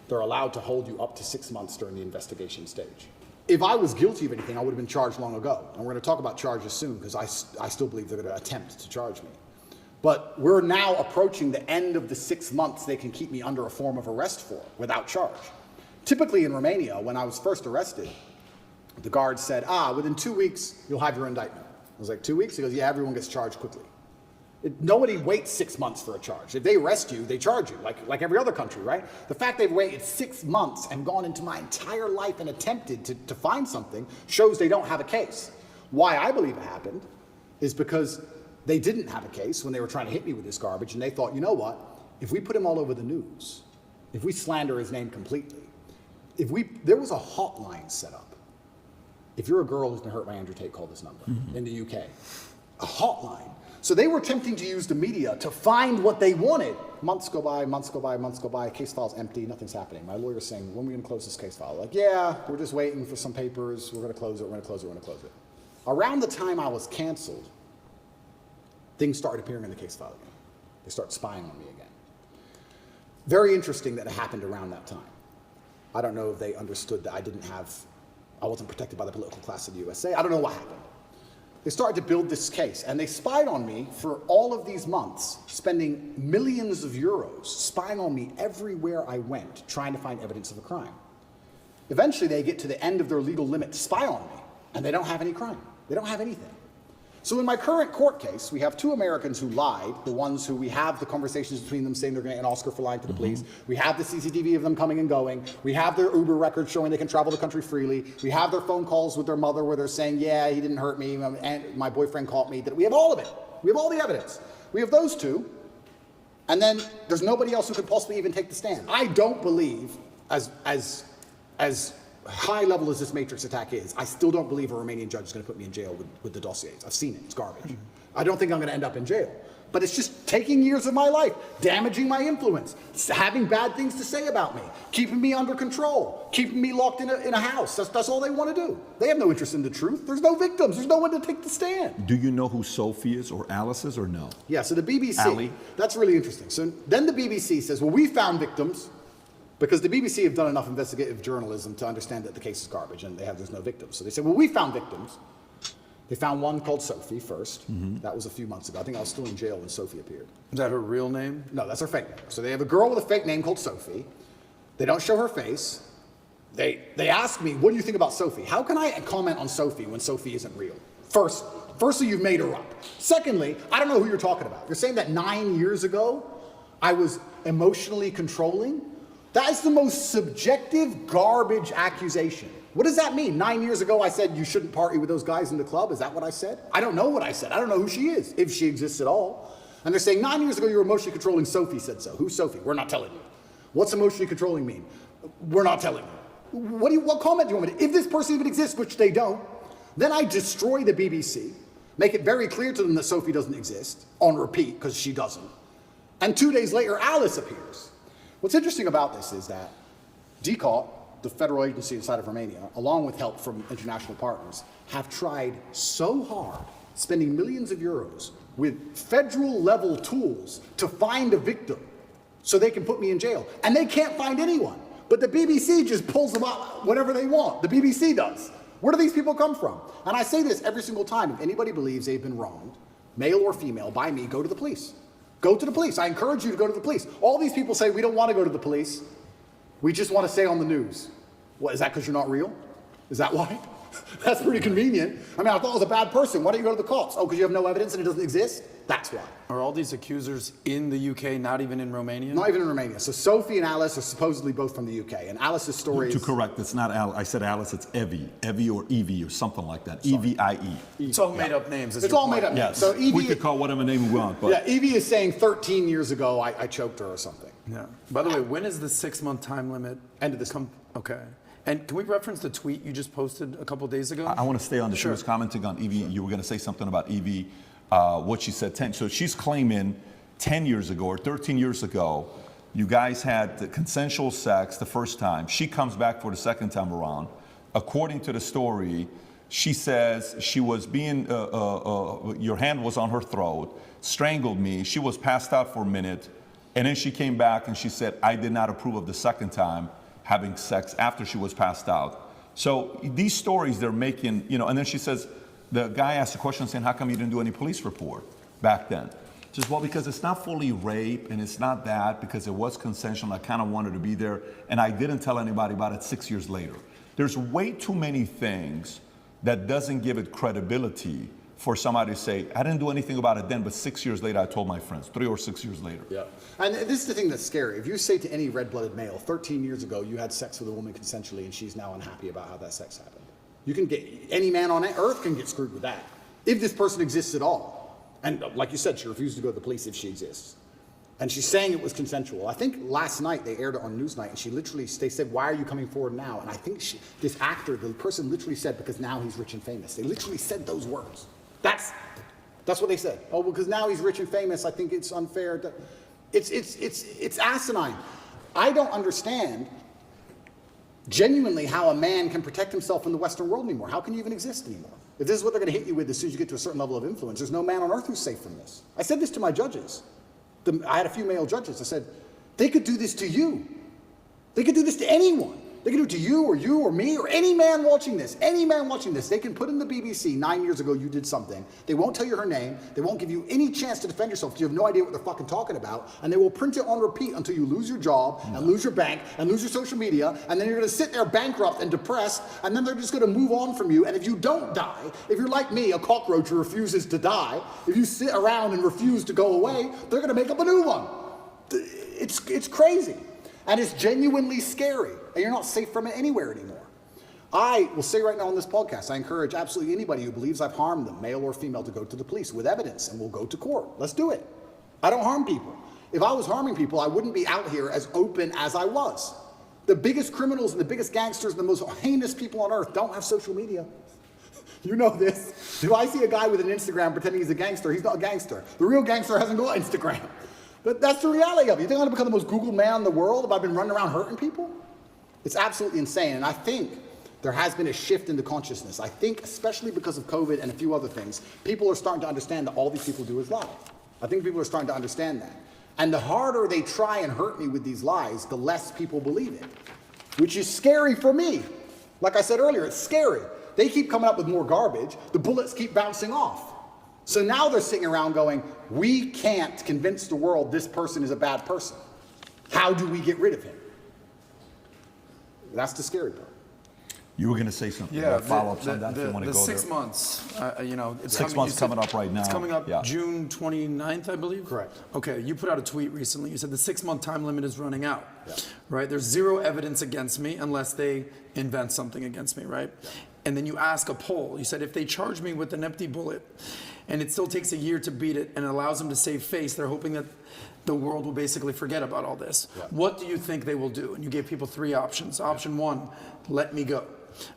they're allowed to hold you up to 6 months during the investigation stage. If I was guilty of anything, I would have been charged long ago. And we're going to talk about charges soon because I still believe they're going to attempt to charge me. But we're now approaching the end of the 6 months they can keep me under a form of arrest for without charge. Typically in Romania, when I was first arrested, the guard said, within 2 weeks, you'll have your indictment. I was like, 2 weeks? He goes, yeah, everyone gets charged quickly. Nobody waits 6 months for a charge. If they arrest you, they charge you, like every other country, right? The fact they've waited 6 months and gone into my entire life and attempted to find something shows they don't have a case. Why I believe it happened is because they didn't have a case when they were trying to hit me with this garbage, and they thought, you know what? If we put him all over the news, if we slander his name completely, there was a hotline set up. If you're a girl who's been hurt by Andrew Tate, call this number in the UK. A hotline. So they were attempting to use the media to find what they wanted. Months go by, months go by, months go by, case file's empty, nothing's happening. My lawyer's saying, when are we gonna close this case file? Like, yeah, we're just waiting for some papers, we're gonna close it, we're gonna close it, we're gonna close it. Around the time I was canceled, things started appearing in the case file again. They start spying on me again. Very interesting that it happened around that time. I don't know if they understood that I wasn't protected by the political class of the USA. I don't know what happened. They started to build this case, and they spied on me for all of these months, spending millions of euros, spying on me everywhere I went, trying to find evidence of a crime. Eventually, they get to the end of their legal limit to spy on me, and they don't have any crime. They don't have anything. So in my current court case, we have 2 Americans who lied, the ones who we have the conversations between them saying they're going to get an Oscar for lying to the police. We have the CCTV of them coming and going. We have their Uber records showing they can travel the country freely. We have their phone calls with their mother where they're saying, yeah, he didn't hurt me, and my boyfriend caught me. We have all of it. We have all the evidence. We have those 2, and then there's nobody else who could possibly even take the stand. I don't believe, as high level as this Matrix attack is, I still don't believe a Romanian judge is going to put me in jail with the dossiers. I've seen it. It's garbage. I don't think I'm going to end up in jail. But it's just taking years of my life, damaging my influence, having bad things to say about me, keeping me under control, keeping me locked in a house. That's all they want to do. They have no interest in the truth. There's no victims. There's no one to take the stand. Do you know who Sophie is or Alice is or no? Yeah, so the BBC, Ali? That's really interesting. So then the BBC says, well, we found victims, because the BBC have done enough investigative journalism to understand that the case is garbage and there's no victims. So they said, well, we found victims. They found one called Sophie first. That was a few months ago. I think I was still in jail when Sophie appeared. Is that her real name? No, that's her fake name. So they have a girl with a fake name called Sophie. They don't show her face. They ask me, what do you think about Sophie? How can I comment on Sophie when Sophie isn't real? Firstly, you've made her up. Secondly, I don't know who you're talking about. You're saying that 9 years ago, I was emotionally controlling? That is the most subjective garbage accusation. What does that mean? 9 years ago, I said you shouldn't party with those guys in the club. Is that what I said? I don't know what I said. I don't know who she is, if she exists at all. And they're saying 9 years ago, you were emotionally controlling. Sophie said so. Who's Sophie? We're not telling you. What's emotionally controlling mean? We're not telling you. What comment do you want me to? If this person even exists, which they don't, then I destroy the BBC, make it very clear to them that Sophie doesn't exist, on repeat, because she doesn't. And 2 days later, Alice appears. What's interesting about this is that DCAUT, the federal agency inside of Romania, along with help from international partners, have tried so hard, spending millions of euros with federal level tools to find a victim so they can put me in jail. And they can't find anyone. But the BBC just pulls them up whatever they want. The BBC does. Where do these people come from? And I say this every single time. If anybody believes they've been wronged, male or female, by me, go to the police. Go to the police. I encourage you to go to the police. All these people say, we don't want to go to the police. We just want to stay on the news. What, is that because you're not real? Is that why? That's pretty convenient. I mean, I thought I was a bad person. Why don't you go to the cops? Oh, because you have no evidence and it doesn't exist? That's why. Are all these accusers in the UK, not even in Romania? Not even in Romania. So Sophie and Alice are supposedly both from the UK. And Alice's story is... To correct, it's not Alice. I said Alice, it's Evie. Evie or Evie or something like that. E-V-I-E. It's all made up names. It's all made up names. Yes. So Evie, we could call whatever name we want. But yeah, Evie is saying 13 years ago I choked her or something. Yeah. By the way, when is the 6-month time limit? End of this month. Okay. And can we reference the tweet you just posted a couple days ago? I want to stay on this. She Sure. was commenting on Evie. You were going to say something about Evie what she said 10. So she's claiming 10 years ago or 13 years ago, you guys had the consensual sex the first time. She comes back for the second time around. According to the story, she says she was being, your hand was on her throat, strangled me. She was passed out for a minute. And then she came back and she said, I did not approve of the second time having sex after she was passed out. So these stories they're making, you know, and then she says, the guy asked a question saying, how come you didn't do any police report back then? She says, well, because it's not fully rape and it's not that, because it was consensual. I kind of wanted to be there. And I didn't tell anybody about it 6 years later. There's way too many things that doesn't give it credibility for somebody to say, I didn't do anything about it then, but 6 years later, I told my friends, 3 or 6 years later. Yeah. And this is the thing that's scary. If you say to any red-blooded male, 13 years ago, you had sex with a woman consensually and she's now unhappy about how that sex happened. You can get, any man on earth can get screwed with that. If this person exists at all. And like you said, she refused to go to the police if she exists. And she's saying it was consensual. I think last night they aired it on Newsnight, and she literally, they said, why are you coming forward now? And I think this actor, the person literally said, because now he's rich and famous. They literally said those words. That's what they said. Oh, because now he's rich and famous, I think it's unfair. It's asinine. I don't understand genuinely how a man can protect himself in the Western world anymore. How can you even exist anymore? If this is what they're going to hit you with as soon as you get to a certain level of influence, there's no man on earth who's safe from this. I said this to my judges. I had a few male judges. I said, they could do this to you. They could do this to anyone. They can do it to you or me or any man watching this. Any man watching this. They can put in the BBC, 9 years ago you did something. They won't tell you her name. They won't give you any chance to defend yourself because you have no idea what they're fucking talking about. And they will print it on repeat until you lose your job and lose your bank and lose your social media. And then you're going to sit there bankrupt and depressed. And then they're just going to move on from you. And if you don't die, if you're like me, a cockroach who refuses to die, if you sit around and refuse to go away, they're going to make up a new one. It's crazy. And it's genuinely scary. And you're not safe from it anywhere anymore. I will say right now on this podcast, I encourage absolutely anybody who believes I've harmed them, male or female, to go to the police with evidence, and we'll go to court. Let's do it. I don't harm people. If I was harming people, I wouldn't be out here as open as I was. The biggest criminals and the biggest gangsters and the most heinous people on earth don't have social media. You know this. If I see a guy with an Instagram pretending he's a gangster, he's not a gangster. The real gangster hasn't got Instagram. But that's the reality of it. You think I'm going to become the most Googled man in the world if I've been running around hurting people? It's absolutely insane. And I think there has been a shift in the consciousness. I think, especially because of COVID and a few other things, people are starting to understand that all these people do is lie. I think people are starting to understand that. And the harder they try and hurt me with these lies, the less people believe it, which is scary for me. Like I said earlier, it's scary. They keep coming up with more garbage. The bullets keep bouncing off. So now they're sitting around going, we can't convince the world this person is a bad person. How do we get rid of him? That's the scary part. You were going to say something. Yeah, follow-ups on that if you want to go 6 there. months, you know, it's 6 months coming up right now. It's coming up Yeah. June 29th, I believe. Correct. Okay, you put out a tweet recently. You said the 6-month time limit is running out. Yeah. Right? There's zero evidence against me unless they invent something against me, right? Yeah. And then you ask a poll. You said if they charge me with an empty bullet and it still takes a year to beat it and allows them to save face, they're hoping that the world will basically forget about all this. Yeah. What do you think they will do? And you gave people 3 options. Option 1, let me go.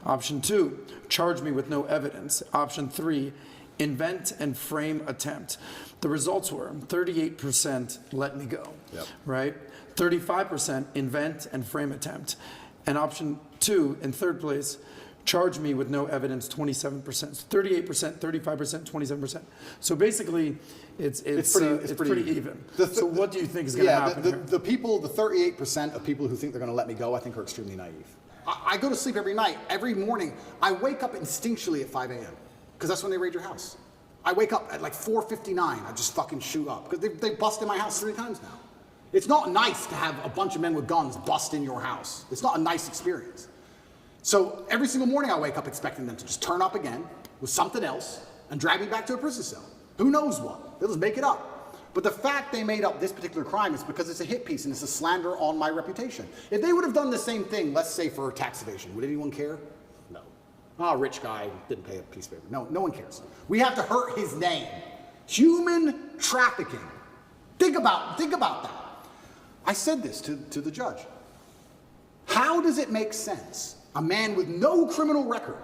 Option 2, charge me with no evidence. Option 3, invent and frame attempt. The results were 38% let me go, right? 35% invent and frame attempt. And option 2, in third place, charge me with no evidence, 27%. So 38%, 35%, 27%. So basically, it's pretty even. So what do you think is going to happen here? The people, the 38% of people who think they're going to let me go, I think are extremely naive. I go to sleep every night, every morning. I wake up instinctually at 5 a.m. because that's when they raid your house. I wake up at like 4:59. I just fucking shoot up because they busted my house 3 times now. It's not nice to have a bunch of men with guns bust in your house. It's not a nice experience. So every single morning I wake up expecting them to just turn up again with something else and drag me back to a prison cell. Who knows what? They'll just make it up. But the fact they made up this particular crime is because it's a hit piece and it's a slander on my reputation. If they would have done the same thing, let's say for tax evasion, would anyone care? No. Oh, rich guy didn't pay a piece of paper. No, no one cares. We have to hurt his name. Human trafficking. Think about that. I said this to the judge. How does it make sense? A man with no criminal record,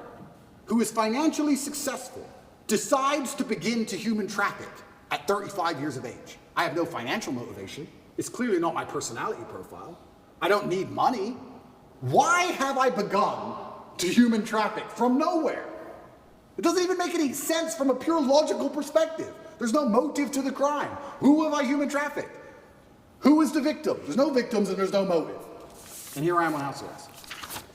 who is financially successful, decides to begin to human traffic at 35 years of age. I have no financial motivation. It's clearly not my personality profile. I don't need money. Why have I begun to human traffic from nowhere? It doesn't even make any sense from a pure logical perspective. There's no motive to the crime. Who have I human trafficked? Who is the victim? There's no victims and there's no motive. And here I am on house arrest.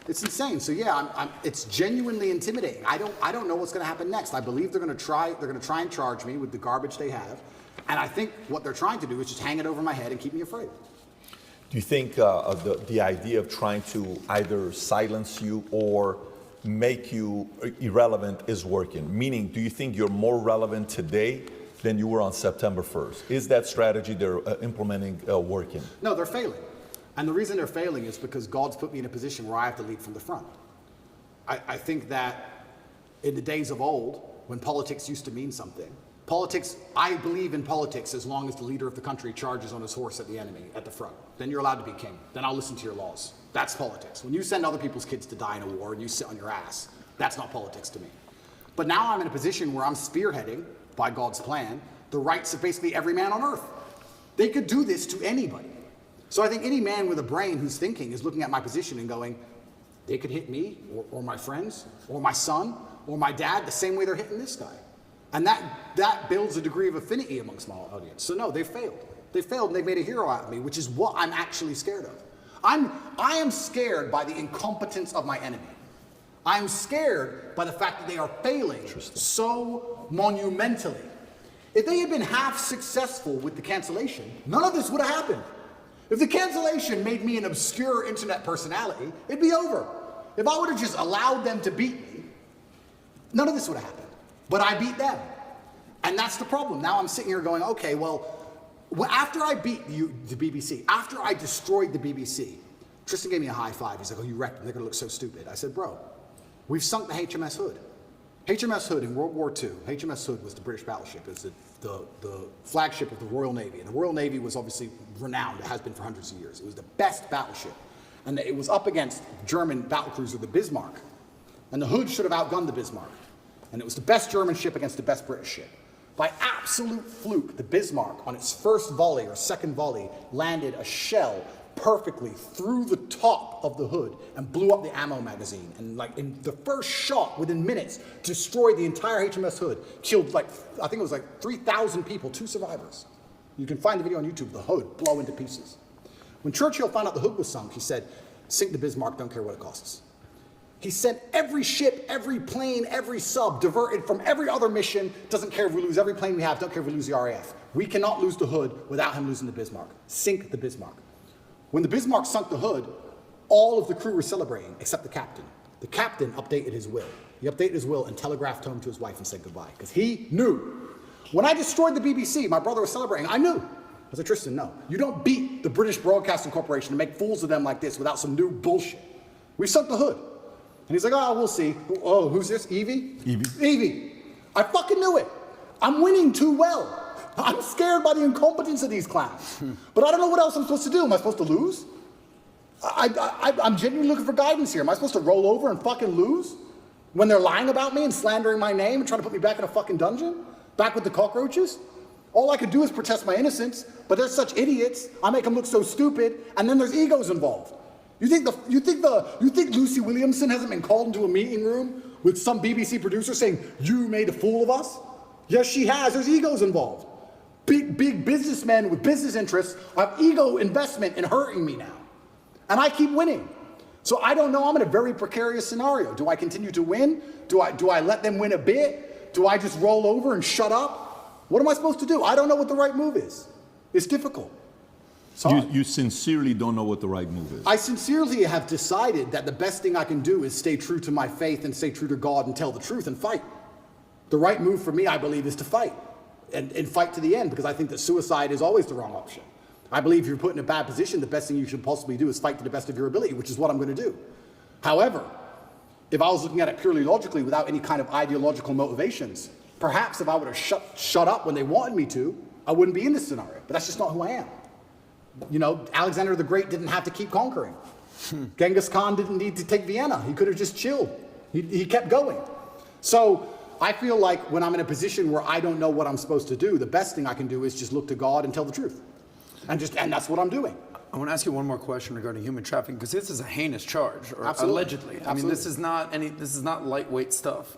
It's insane. So yeah, it's genuinely intimidating. I don't know what's going to happen next. I believe they're going to try and charge me with the garbage they have. And I think what they're trying to do is just hang it over my head and keep me afraid. Do you think the idea of trying to either silence you or make you irrelevant is working? Meaning, do you think you're more relevant today than you were on September 1st? Is that strategy they're implementing working? No, they're failing. And the reason they're failing is because God's put me in a position where I have to lead from the front. I think that in the days of old, when politics used to mean something, I believe in politics as long as the leader of the country charges on his horse at the enemy at the front. Then you're allowed to be king. Then I'll listen to your laws. That's politics. When you send other people's kids to die in a war and you sit on your ass, that's not politics to me. But now I'm in a position where I'm spearheading, by God's plan, the rights of basically every man on earth. They could do this to anybody. So I think any man with a brain who's thinking is looking at my position and going, they could hit me or my friends or my son or my dad the same way they're hitting this guy. And that builds a degree of affinity amongst my audience. So no, they failed. They failed and they made a hero out of me, which is what I'm actually scared of. I am scared by the incompetence of my enemy. I am scared by the fact that they are failing so monumentally. If they had been half successful with the cancellation, none of this would have happened. If the cancellation made me an obscure internet personality, it'd be over. If I would have just allowed them to beat me, none of this would have happened. But I beat them. And that's the problem. Now I'm sitting here going, okay, well, after I beat the BBC, after I destroyed the BBC, Tristan gave me a high five. He's like, oh, you wrecked them. They're going to look so stupid. I said, bro, we've sunk the HMS Hood. HMS Hood in World War II, HMS Hood was the British battleship. It was the flagship of the Royal Navy. And the Royal Navy was obviously renowned. It has been for hundreds of years. It was the best battleship. And it was up against German battlecruiser, the Bismarck. And the Hood should have outgunned the Bismarck. And it was the best German ship against the best British ship. By absolute fluke, the Bismarck, on its first volley or second volley, landed a shell perfectly through the top of the Hood and blew up the ammo magazine. And like in the first shot, within minutes, destroyed the entire HMS Hood. Killed like, I think it was like 3,000 people, 2 survivors. You can find the video on YouTube, the Hood blow into pieces. When Churchill found out the Hood was sunk, he said, sink the Bismarck, don't care what it costs. He sent every ship, every plane, every sub diverted from every other mission. Doesn't care if we lose every plane we have, don't care if we lose the RAF. We cannot lose the Hood without him losing the Bismarck. Sink the Bismarck. When the Bismarck sunk the Hood, all of the crew were celebrating, except the captain. The captain updated his will. He updated his will and telegraphed home to his wife and said goodbye, because he knew. When I destroyed the BBC, my brother was celebrating, I knew. I said, Tristan, no. You don't beat the British Broadcasting Corporation and make fools of them like this without some new bullshit. We sunk the Hood. And he's like, oh, we'll see. Oh, who's this? Evie? Evie. I fucking knew it. I'm winning too well. I'm scared by the incompetence of these clowns. But I don't know what else I'm supposed to do. Am I supposed to lose? I'm genuinely looking for guidance here. Am I supposed to roll over and fucking lose? When they're lying about me and slandering my name and trying to put me back in a fucking dungeon? Back with the cockroaches? All I could do is protest my innocence, but they're such idiots. I make them look so stupid, and then there's egos involved. You think Lucy Williamson hasn't been called into a meeting room with some BBC producer saying, you made a fool of us? Yes, she has. There's egos involved. Big businessmen with business interests have ego investment in hurting me now. And I keep winning. So I don't know. I'm in a very precarious scenario. Do I continue to win? Do I let them win a bit? Do I just roll over and shut up? What am I supposed to do? I don't know what the right move is. It's difficult. You sincerely don't know what the right move is. I sincerely have decided that the best thing I can do is stay true to my faith and stay true to God and tell the truth and fight. The right move for me, I believe, is to fight and fight to the end, because I think that suicide is always the wrong option. I believe if you're put in a bad position, the best thing you should possibly do is fight to the best of your ability, which is what I'm going to do. However, if I was looking at it purely logically without any kind of ideological motivations, perhaps if I would have shut up when they wanted me to, I wouldn't be in this scenario. But that's just not who I am. You know, Alexander the Great didn't have to keep conquering. Genghis Khan didn't need to take Vienna. He could have just chilled. He kept going. So I feel like when I'm in a position where I don't know what I'm supposed to do, the best thing I can do is just look to God and tell the truth. And that's what I'm doing. I want to ask you one more question regarding human trafficking, because this is a heinous charge, or Absolutely. allegedly. I mean, Absolutely. this is not lightweight stuff.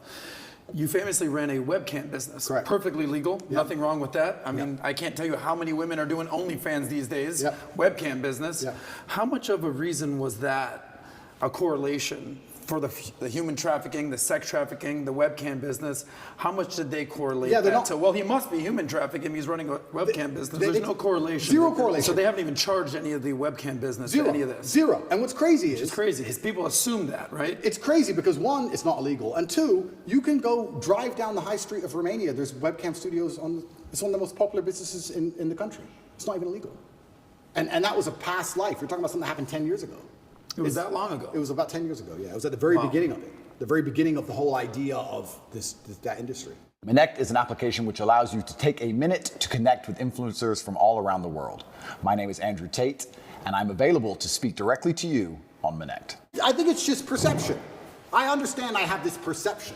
You famously ran a webcam business. Correct. Perfectly legal. Nothing wrong with that. I mean, I can't tell you how many women are doing OnlyFans these days. Webcam business. How much of a reason was that a correlation for the human trafficking, the sex trafficking, the webcam business? How much did they correlate that to? Well, he must be human trafficking. He's running a webcam business. There's no correlation. Zero correlation. So they haven't even charged any of the webcam business for any of this. Zero. And what's crazy is... It's crazy. People assume that, right? It's crazy because one, it's not illegal. And two, you can go drive down the high street of Romania. There's webcam studios it's one of the most popular businesses in the country. It's not even illegal. And that was a past life. You're talking about something that happened 10 years ago. It was that long ago. It was about 10 years ago, yeah. It was at the very beginning of it. The very beginning of the whole idea of that industry. Connect is an application which allows you to take a minute to connect with influencers from all around the world. My name is Andrew Tate, and I'm available to speak directly to you on Connect. I think it's just perception. I understand I have this perception.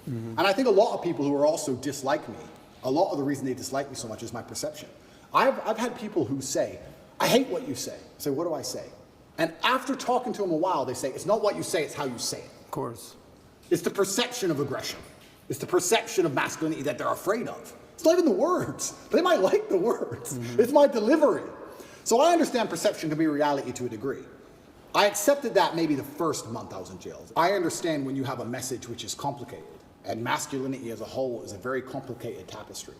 And I think a lot of people who are also dislike me, a lot of the reason they dislike me so much is my perception. I've had people who say, I hate what you say. I say, what do I say? And after talking to them a while, they say, it's not what you say, it's how you say it. Of course. It's the perception of aggression. It's the perception of masculinity that they're afraid of. It's not even the words. They might like the words. It's my delivery. So I understand perception can be reality to a degree. I accepted that maybe the first month I was in jail. I understand when you have a message which is complicated, and masculinity as a whole is a very complicated tapestry,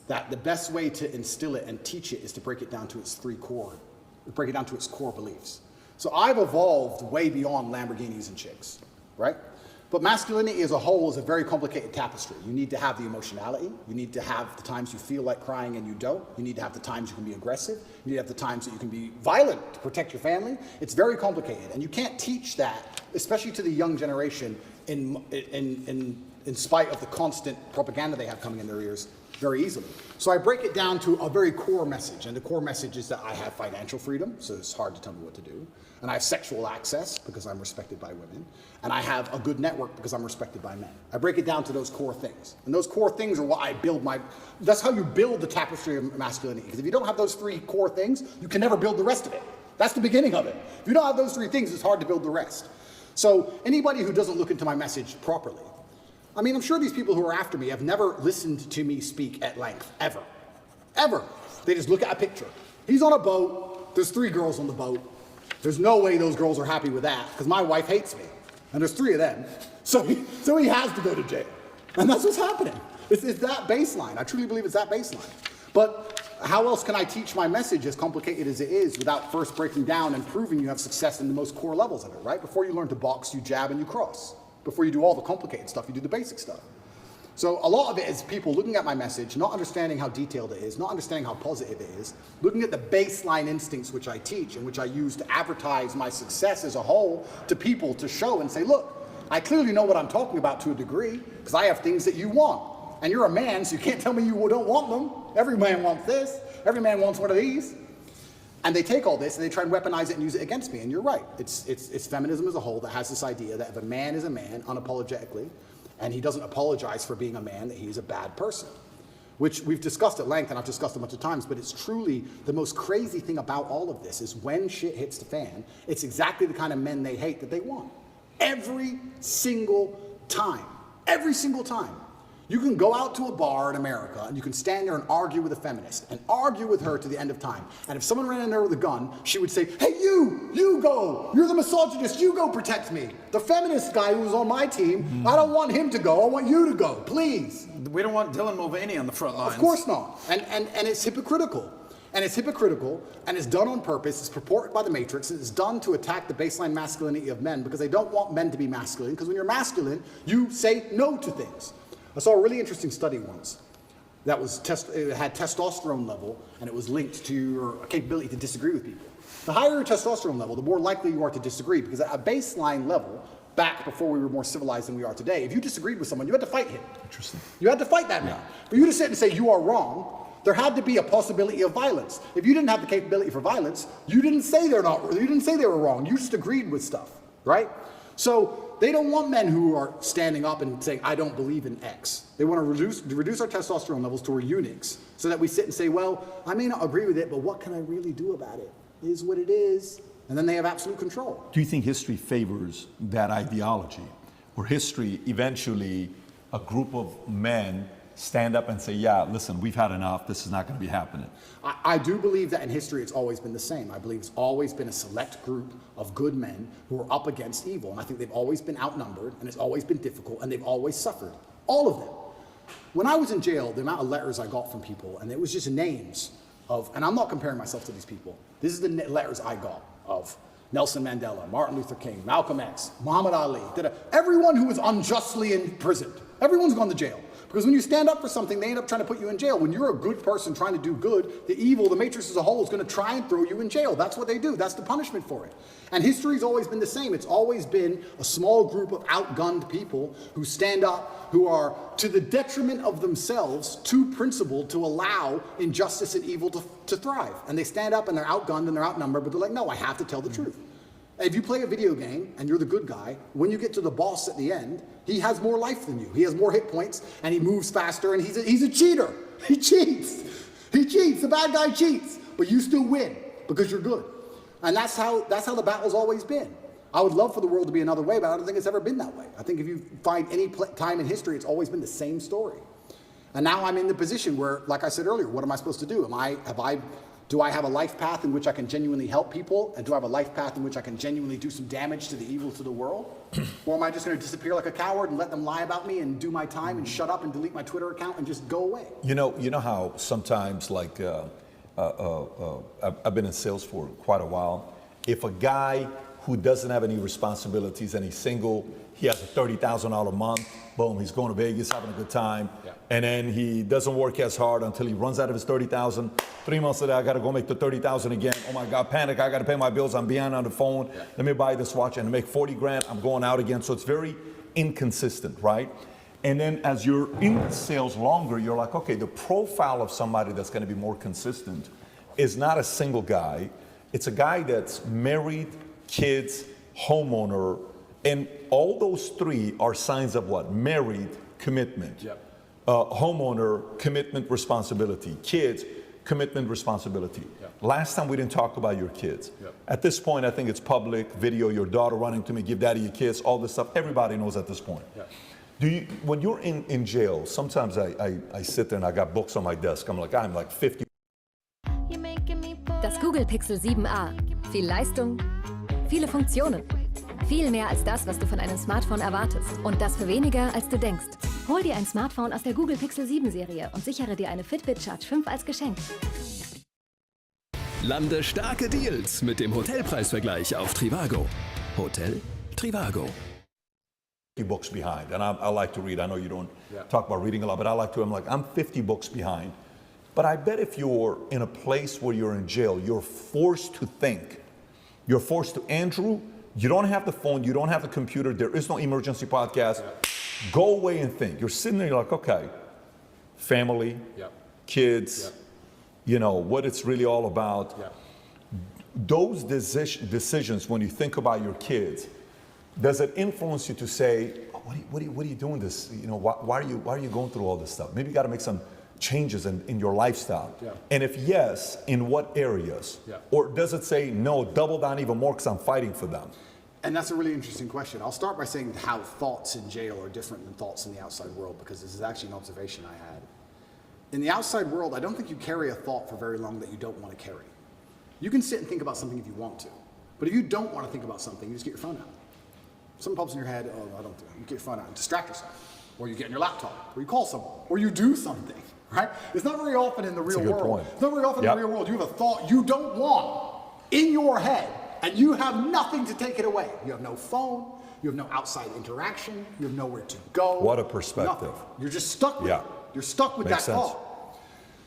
that the best way to instill it and teach it is to break it down to its core beliefs. So I've evolved way beyond Lamborghinis and chicks, right? But masculinity as a whole is a very complicated tapestry. You need to have the emotionality. You need to have the times you feel like crying and you don't. You need to have the times you can be aggressive. You need to have the times that you can be violent to protect your family. It's very complicated. And you can't teach that, especially to the young generation, in spite of the constant propaganda they have coming in their ears, very easily. So I break it down to a very core message. And the core message is that I have financial freedom, so it's hard to tell me what to do. And I have sexual access because I'm respected by women. And I have a good network because I'm respected by men. I break it down to those core things. And those core things are what I build that's how you build the tapestry of masculinity. Because if you don't have those three core things, you can never build the rest of it. That's the beginning of it. If you don't have those three things, it's hard to build the rest. So anybody who doesn't look into my message properly, I mean, I'm sure these people who are after me have never listened to me speak at length, ever. Ever. They just look at a picture. He's on a boat. There's 3 girls on the boat. There's no way those girls are happy with that, because my wife hates me. And there's 3 of them. So he has to go to jail. And that's what's happening. It's that baseline. I truly believe it's that baseline. But how else can I teach my message, as complicated as it is, without first breaking down and proving you have success in the most core levels of it, right? Before you learn to box, you jab and you cross. Before you do all the complicated stuff, you do the basic stuff. So a lot of it is people looking at my message, not understanding how detailed it is, not understanding how positive it is, looking at the baseline instincts which I teach and which I use to advertise my success as a whole to people to show and say, look, I clearly know what I'm talking about to a degree because I have things that you want. And you're a man, so you can't tell me you don't want them. Every man wants this. Every man wants one of these. And they take all this and they try and weaponize it and use it against me. And you're right. It's feminism as a whole that has this idea that if a man is a man, unapologetically, and he doesn't apologize for being a man, that he's a bad person. Which we've discussed at length, and I've discussed a bunch of times, but it's truly the most crazy thing about all of this is when shit hits the fan, it's exactly the kind of men they hate that they want. Every single time. Every single time. You can go out to a bar in America and you can stand there and argue with a feminist and argue with her to the end of time. And if someone ran in there with a gun, she would say, hey, you go. You're the misogynist. You go protect me. The feminist guy who was on my team, I don't want him to go. I want you to go, please. We don't want Dylan Mulvaney on the front lines. Of course not. And it's hypocritical. And it's hypocritical, and it's done on purpose. It's purported by the Matrix. It's done to attack the baseline masculinity of men because they don't want men to be masculine. Because when you're masculine, you say no to things. I saw a really interesting study once that was it had testosterone level, and it was linked to your capability to disagree with people. The higher your testosterone level, the more likely you are to disagree, because at a baseline level, back before we were more civilized than we are today, if you disagreed with someone, you had to fight him. Interesting. You had to fight that man. For you to sit and say you are wrong, there had to be a possibility of violence. If you didn't have the capability for violence, you didn't say you didn't say they were wrong. You just agreed with stuff, right? So They don't want men who are standing up and saying, I don't believe in X. They want to reduce our testosterone levels to our eunuchs so that we sit and say, well, I may not agree with it, but what can I really do about it? It is what it is. And then they have absolute control. Do you think history favors that ideology? Or history, eventually, a group of men stand up and say, yeah, listen, we've had enough, this is not going to be happening? I do believe that in history it's always been the same. I believe it's always been a select group of good men who are up against evil. And I think they've always been outnumbered, and it's always been difficult, and they've always suffered. All of them. When I was in jail, the amount of letters I got from people, and it was just names of, and I'm not comparing myself to these people. This is the letters I got of Nelson Mandela, Martin Luther King, Malcolm X, Muhammad Ali, everyone who was unjustly imprisoned. Everyone's gone to jail. Because when you stand up for something, they end up trying to put you in jail. When you're a good person trying to do good, the evil, the matrix as a whole, is going to try and throw you in jail. That's what they do. That's the punishment for it. And history's always been the same. It's always been a small group of outgunned people who stand up, who are, to the detriment of themselves, too principled to allow injustice and evil to thrive. And they stand up and they're outgunned and they're outnumbered, but they're like, no, I have to tell the truth. If you play a video game and you're the good guy, when you get to the boss at the end, he has more life than you. He has more hit points and he moves faster and he's a cheater. He cheats. He cheats. The bad guy cheats. But you still win because you're good. And that's how the battle's always been. I would love for the world to be another way, but I don't think it's ever been that way. I think if you find any time in history, it's always been the same story. And now I'm in the position where, like I said earlier, what am I supposed to do? Do I have a life path in which I can genuinely help people? And do I have a life path in which I can genuinely do some damage to the evil to the world? Or am I just going to disappear like a coward and let them lie about me and do my time and shut up and delete my Twitter account and just go away? You know how sometimes, like, I've been in sales for quite a while. If a guy who doesn't have any responsibilities and he's single, he has a $30,000 month, boom, he's going to Vegas, having a good time. Yeah. And then he doesn't work as hard until he runs out of his 30,000. 3 months later, I got to go make the 30,000 again. Oh my God, panic, I got to pay my bills. I'm behind on the phone. Yeah. Let me buy this watch and make 40 grand. I'm going out again. So it's very inconsistent, right? And then as you're in sales longer, you're like, okay, the profile of somebody that's going to be more consistent is not a single guy. It's a guy that's married, kids, homeowner, and all those three are signs of what? Married, commitment. Yep. Homeowner, commitment, responsibility. Kids, commitment, responsibility. Yep. Last time we didn't talk about your kids. Yep. At this point, I think it's public, video, your daughter running to me, give daddy a kiss, all this stuff. Everybody knows at this point. Yep. When you're in jail, sometimes I sit there and I got books on my desk. I'm like 50. Das Google Pixel 7a. Viel Leistung, viele Funktionen. Viel mehr als das, was du von einem Smartphone erwartest. Und das für weniger, als du denkst. Hol dir ein Smartphone aus der Google Pixel 7 Serie und sichere dir eine Fitbit Charge 5 als Geschenk. Lande starke Deals mit dem Hotelpreisvergleich auf Trivago. Hotel Trivago. Books behind, and I like to read. I know you don't talk about reading a lot, but I like to. I'm 50 books behind. But I bet if you're in a place where you're in jail, you're forced to think. You're forced to, Andrew, you don't have the phone, you don't have the computer, there is no emergency podcast. Go away and think. You're sitting there, you're like, okay, family, kids, you know, what it's really all about. Those decisions, when you think about your kids, does it influence you to say, oh, what are you doing this? You know, why are you going through all this stuff? Maybe you got to make some changes in your lifestyle. And if yes, in what areas? Or does it say, no, double down even more because I'm fighting for them? And that's a really interesting question. I'll start by saying how thoughts in jail are different than thoughts in the outside world, because this is actually an observation I had. In the outside world, I don't think you carry a thought for very long that you don't want to carry. You can sit and think about something if you want to, but if you don't want to think about something, you just get your phone out. Something pops in your head, oh, I don't do it. You get your phone out and distract yourself. Or you get in your laptop, or you call someone, or you do something, right? It's not very often in the real world. Point. It's not very often in the real world you have a thought you don't want in your head, and you have nothing to take it away. You have no phone, you have no outside interaction, you have nowhere to go. What a perspective. Nothing. You're just stuck with it. You're stuck with that thought.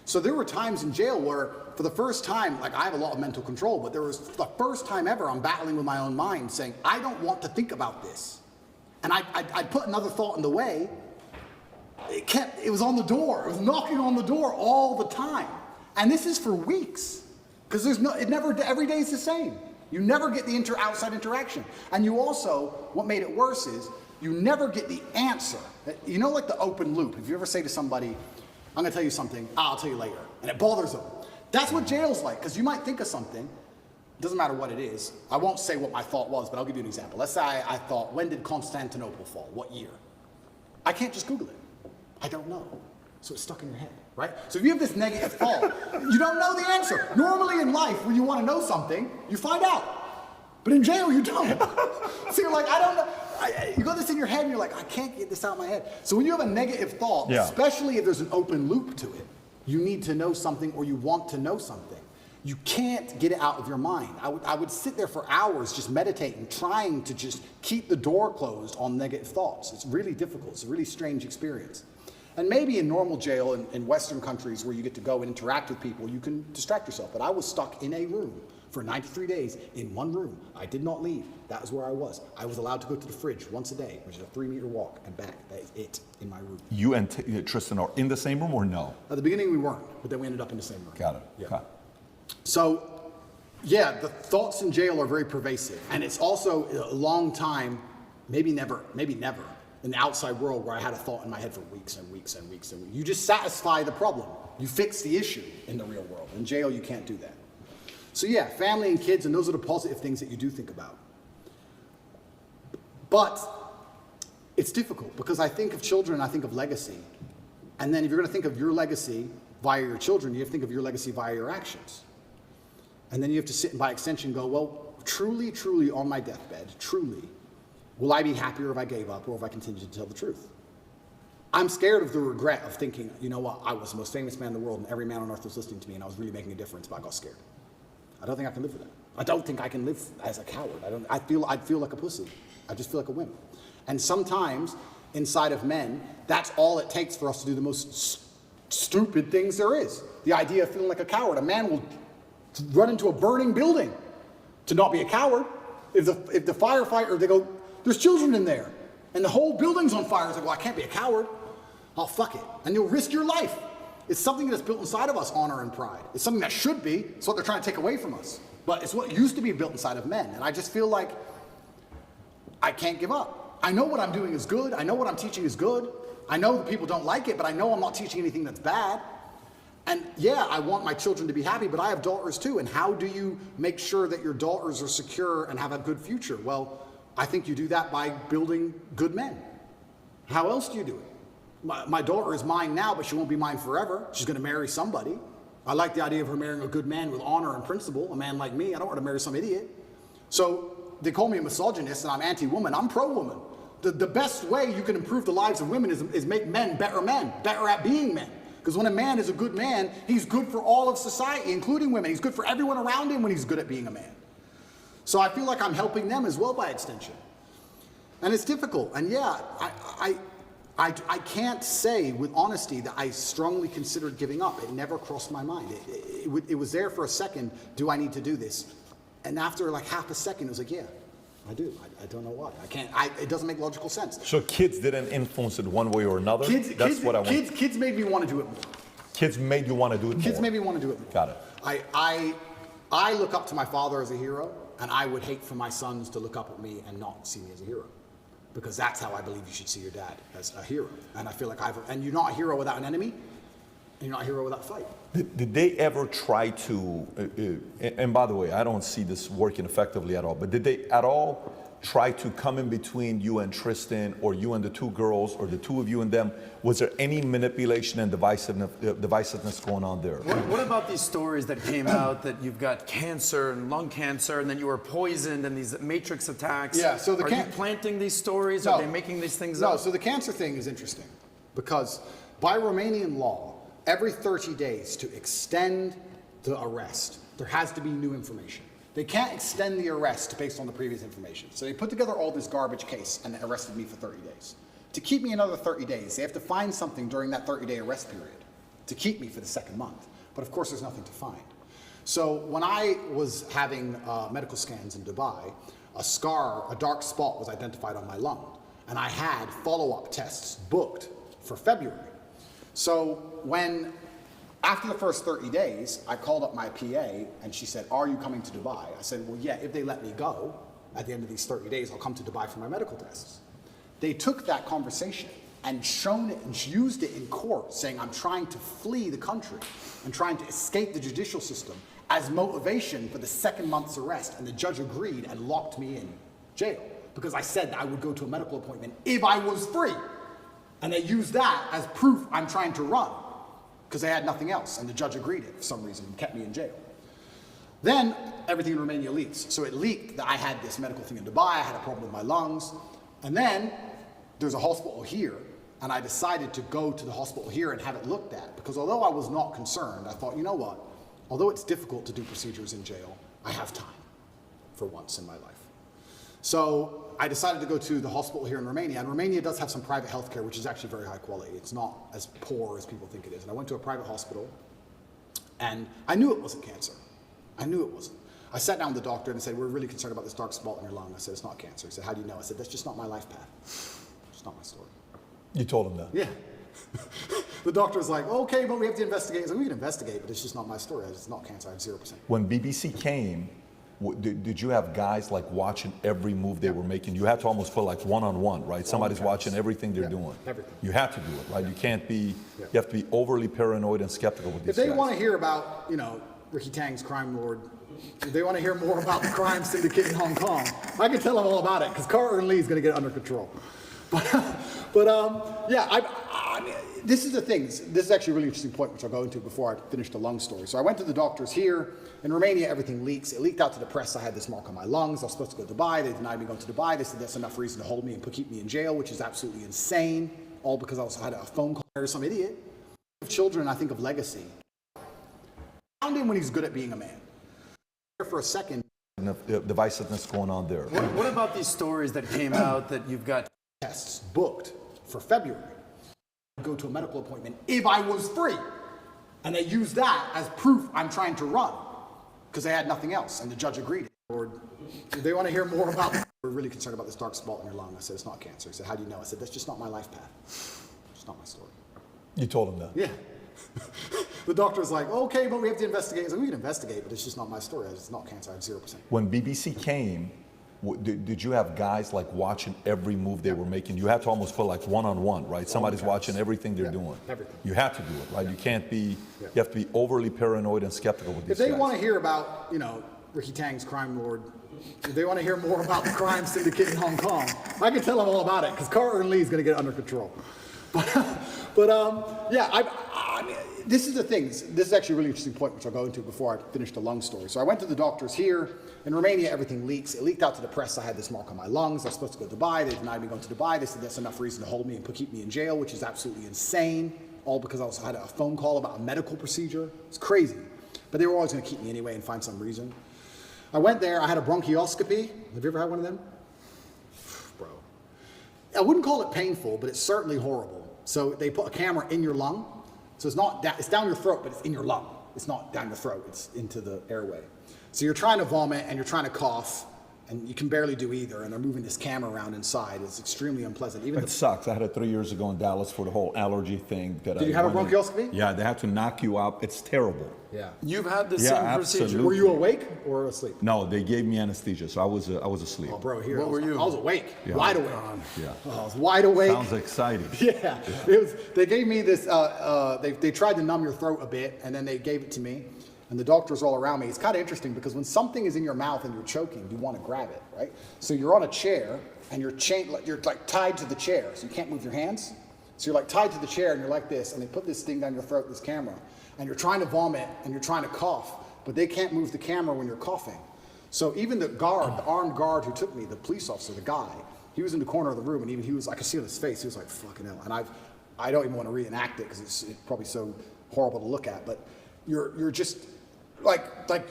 So there were times in jail where, for the first time, like I have a lot of mental control, but there was the first time ever I'm battling with my own mind saying, I don't want to think about this. And I'd put another thought in the way. It was on the door. It was knocking on the door all the time. And this is for weeks. Because every day is the same. You never get the outside interaction. And you also, what made it worse is, you never get the answer. You know, like the open loop. If you ever say to somebody, I'm gonna tell you something, I'll tell you later, and it bothers them. That's what jail's like, because you might think of something, doesn't matter what it is. I won't say what my thought was, but I'll give you an example. Let's say I thought, when did Constantinople fall? What year? I can't just Google it. I don't know. So it's stuck in your head, right? So if you have this negative thought, you don't know the answer. Normally in life, when you want to know something, you find out. But in jail, you don't. So you're like, I don't know. You got this in your head and you're like, I can't get this out of my head. So when you have a negative thought, especially if there's an open loop to it, you need to know something or you want to know something. You can't get it out of your mind. I would sit there for hours just meditating, trying to just keep the door closed on negative thoughts. It's really difficult. It's a really strange experience. And maybe in normal jail in Western countries where you get to go and interact with people, you can distract yourself. But I was stuck in a room for 93 days in one room. I did not leave. That was where I was. I was allowed to go to the fridge once a day, which is a 3-meter walk, and back. That is it in my room. You and Tristan are in the same room or no? At the beginning we weren't, but then we ended up in the same room. Got it. Yeah. Okay. So, yeah, the thoughts in jail are very pervasive. And it's also a long time, maybe never, in the outside world where I had a thought in my head for weeks and weeks and weeks and weeks. You just satisfy the problem. You fix the issue in the real world. In jail, you can't do that. So yeah, family and kids, and those are the positive things that you do think about. But it's difficult because I think of children, I think of legacy. And then if you're going to think of your legacy via your children, you have to think of your legacy via your actions. And then you have to sit and by extension go, well, truly, truly on my deathbed, truly, will I be happier if I gave up or if I continued to tell the truth? I'm scared of the regret of thinking, you know what, I was the most famous man in the world and every man on earth was listening to me and I was really making a difference, but I got scared. I don't think I can live with that. I don't think I can live as a coward. I'd feel like a pussy. I just feel like a wimp. And sometimes inside of men, that's all it takes for us to do the most stupid things there is. The idea of feeling like a coward. A man will run into a burning building to not be a coward. If the firefighter, they go, there's children in there, and the whole building's on fire. It's like, well, I can't be a coward. Oh, fuck it. And you'll risk your life. It's something that's built inside of us, honor and pride. It's something that should be. It's what they're trying to take away from us. But it's what used to be built inside of men. And I just feel like I can't give up. I know what I'm doing is good. I know what I'm teaching is good. I know that people don't like it, but I know I'm not teaching anything that's bad. And yeah, I want my children to be happy, but I have daughters too. And how do you make sure that your daughters are secure and have a good future? Well, I think you do that by building good men. How else do you do it? My daughter is mine now, but she won't be mine forever. She's going to marry somebody. I like the idea of her marrying a good man with honor and principle, a man like me. I don't want to marry some idiot. So they call me a misogynist and I'm anti-woman. I'm pro-woman. The best way you can improve the lives of women is make men, better at being men. Because when a man is a good man, he's good for all of society, including women. He's good for everyone around him when he's good at being a man. So I feel like I'm helping them as well by extension. And it's difficult. And yeah, I can't say with honesty that I strongly considered giving up. It never crossed my mind. It was there for a second, do I need to do this? And after like half a second, it was like, yeah, I do. I don't know why. I can't. It doesn't make logical sense. So kids didn't influence it one way or another? Kids made me want to do it more. Kids made you want to do it more? Kids made me want to do it more. Got it. I look up to my father as a hero, and I would hate for my sons to look up at me and not see me as a hero. Because that's how I believe you should see your dad, as a hero. And I feel like and you're not a hero without an enemy, and you're not a hero without a fight. Did they ever try to, and by the way, I don't see this working effectively at all, but did they at all try to come in between you and Tristan, or you and the two girls, or the two of you and them? Was there any manipulation and divisiveness going on there? What about these stories that came out that you've got cancer and lung cancer, and then you were poisoned, and these matrix attacks? Yeah, so are you planting these stories? Are they making these things up? No, so the cancer thing is interesting, because by Romanian law, every 30 days to extend the arrest, there has to be new information. They can't extend the arrest based on the previous information. So they put together all this garbage case and arrested me for 30 days. To keep me another 30 days, they have to find something during that 30-day arrest period to keep me for the second month. But of course, there's nothing to find. So when I was having medical scans in Dubai, a dark spot was identified on my lung. And I had follow-up tests booked for February. So when After the first 30 days, I called up my PA and she said, "Are you coming to Dubai?" I said, "Well, yeah, if they let me go at the end of these 30 days, I'll come to Dubai for my medical tests." They took that conversation and shown it and used it in court, saying I'm trying to flee the country and trying to escape the judicial system as motivation for the second month's arrest. And the judge agreed and locked me in jail because I said that I would go to a medical appointment if I was free. And they used that as proof I'm trying to run because they had nothing else. And the judge agreed it for some reason and kept me in jail. Then everything in Romania leaks. So it leaked that I had this medical thing in Dubai, I had a problem with my lungs. And then there's a hospital here, and I decided to go to the hospital here and have it looked at, because although I was not concerned, I thought, you know what, although it's difficult to do procedures in jail, I have time for once in my life. So I decided to go to the hospital here in Romania, and Romania does have some private healthcare, which is actually very high quality. It's not as poor as people think it is. And I went to a private hospital, and I knew it wasn't cancer. I knew it wasn't. I sat down with the doctor and said, "We're really concerned about this dark spot in your lung." I said, "It's not cancer." He said, "How do you know?" I said, "That's just not my life path. It's not my story." You told him that? Yeah. The doctor was like, "Okay, but we have to investigate." I said, "We can investigate, but it's just not my story. It's not cancer. I have 0%. When BBC came, did you have guys like watching every move they were making? You had to almost feel like one-on-one, right? Somebody's watching everything they're doing. Everything. You have to do it, right? You can't be, you have to be overly paranoid and skeptical with these If they guys. want to hear about, Ricky Tang's crime lord, if they want to hear more about the crime syndicate in Hong Kong, I can tell them all about it because Carter and Lee is going to get it under control. I mean, this is the thing. This is actually a really interesting point, which I'll go into before I finish the lung story. So I went to the doctors here. In Romania, everything leaks. It leaked out to the press. I had this mark on my lungs. I was supposed to go to Dubai. They denied me going to Dubai. They said that's enough reason to hold me and keep me in jail, which is absolutely insane, all because I also had a phone call to some idiot. Of children, I think of legacy. I found him when he's good at being a man. For a second. The divisiveness going on there. What about these stories that came out that you've got Tests booked for February. I'd go to a medical appointment if I was free. And they used that as proof I'm trying to run because they had nothing else. And the judge agreed. Or if they want to hear more about we're really concerned about this dark spot in your lung. I said, "It's not cancer." He said, "How do you know?" I said, "That's just not my life path. It's not my story." You told him that? Yeah. The doctor was like, "Okay, but we have to investigate." I said, "We can investigate, but it's just not my story. It's not cancer. I have 0%. When BBC came, did you have guys like watching every move they were making? You had to almost feel like one-on-one, right? Somebody's watching everything they're doing. Everything. You have to do it, right? You can't be, you have to be overly paranoid and skeptical with these If they guys. want to hear about, Ricky Tang's crime lord, if they want to hear more about the crime syndicate in Hong Kong, I can tell them all about it because Carter and Lee is going to get it under control. I mean, this is the thing. This is actually a really interesting point, which I'll go into before I finish the lung story. So I went to the doctors here. In Romania, everything leaks. It leaked out to the press. I had this mark on my lungs. I was supposed to go to Dubai. They denied me going to Dubai. They said that's enough reason to hold me and keep me in jail, which is absolutely insane, all because I also had a phone call about a medical procedure. It's crazy. But they were always going to keep me anyway and find some reason. I went there. I had a bronchioscopy. Have you ever had one of them? Bro. I wouldn't call it painful, but it's certainly horrible. So they put a camera in your lung. So it's down your throat, but it's in your lung. It's not down your throat, it's into the airway. So you're trying to vomit and you're trying to cough, and you can barely do either, and they're moving this camera around inside. It's extremely unpleasant. It sucks. I had it 3 years ago in Dallas for the whole allergy thing. Did you have a bronchioscopy? Yeah, they had to knock you out. It's terrible. Yeah. You've had the Yeah, same procedure. absolutely. Were you awake or asleep? No, they gave me anesthesia, so I was asleep. Oh, bro, here. What were you? I was awake, Yeah. wide awake. Yeah. Oh, I was wide awake. Sounds exciting. Yeah, they gave me this, they tried to numb your throat a bit, and then they gave it to me, and the doctors all around me. It's kind of interesting because when something is in your mouth and you're choking, you want to grab it, right? So you're on a chair, and you're like tied to the chair, so you can't move your hands. So you're like tied to the chair, and you're like this, and they put this thing down your throat, this camera, and you're trying to vomit, and you're trying to cough, but they can't move the camera when you're coughing. So even the armed guard who took me, the police officer, the guy, he was in the corner of the room, and even he was, I could see on his face, he was like, "Fucking hell." And I don't even want to reenact it because it's probably so horrible to look at, but you're just like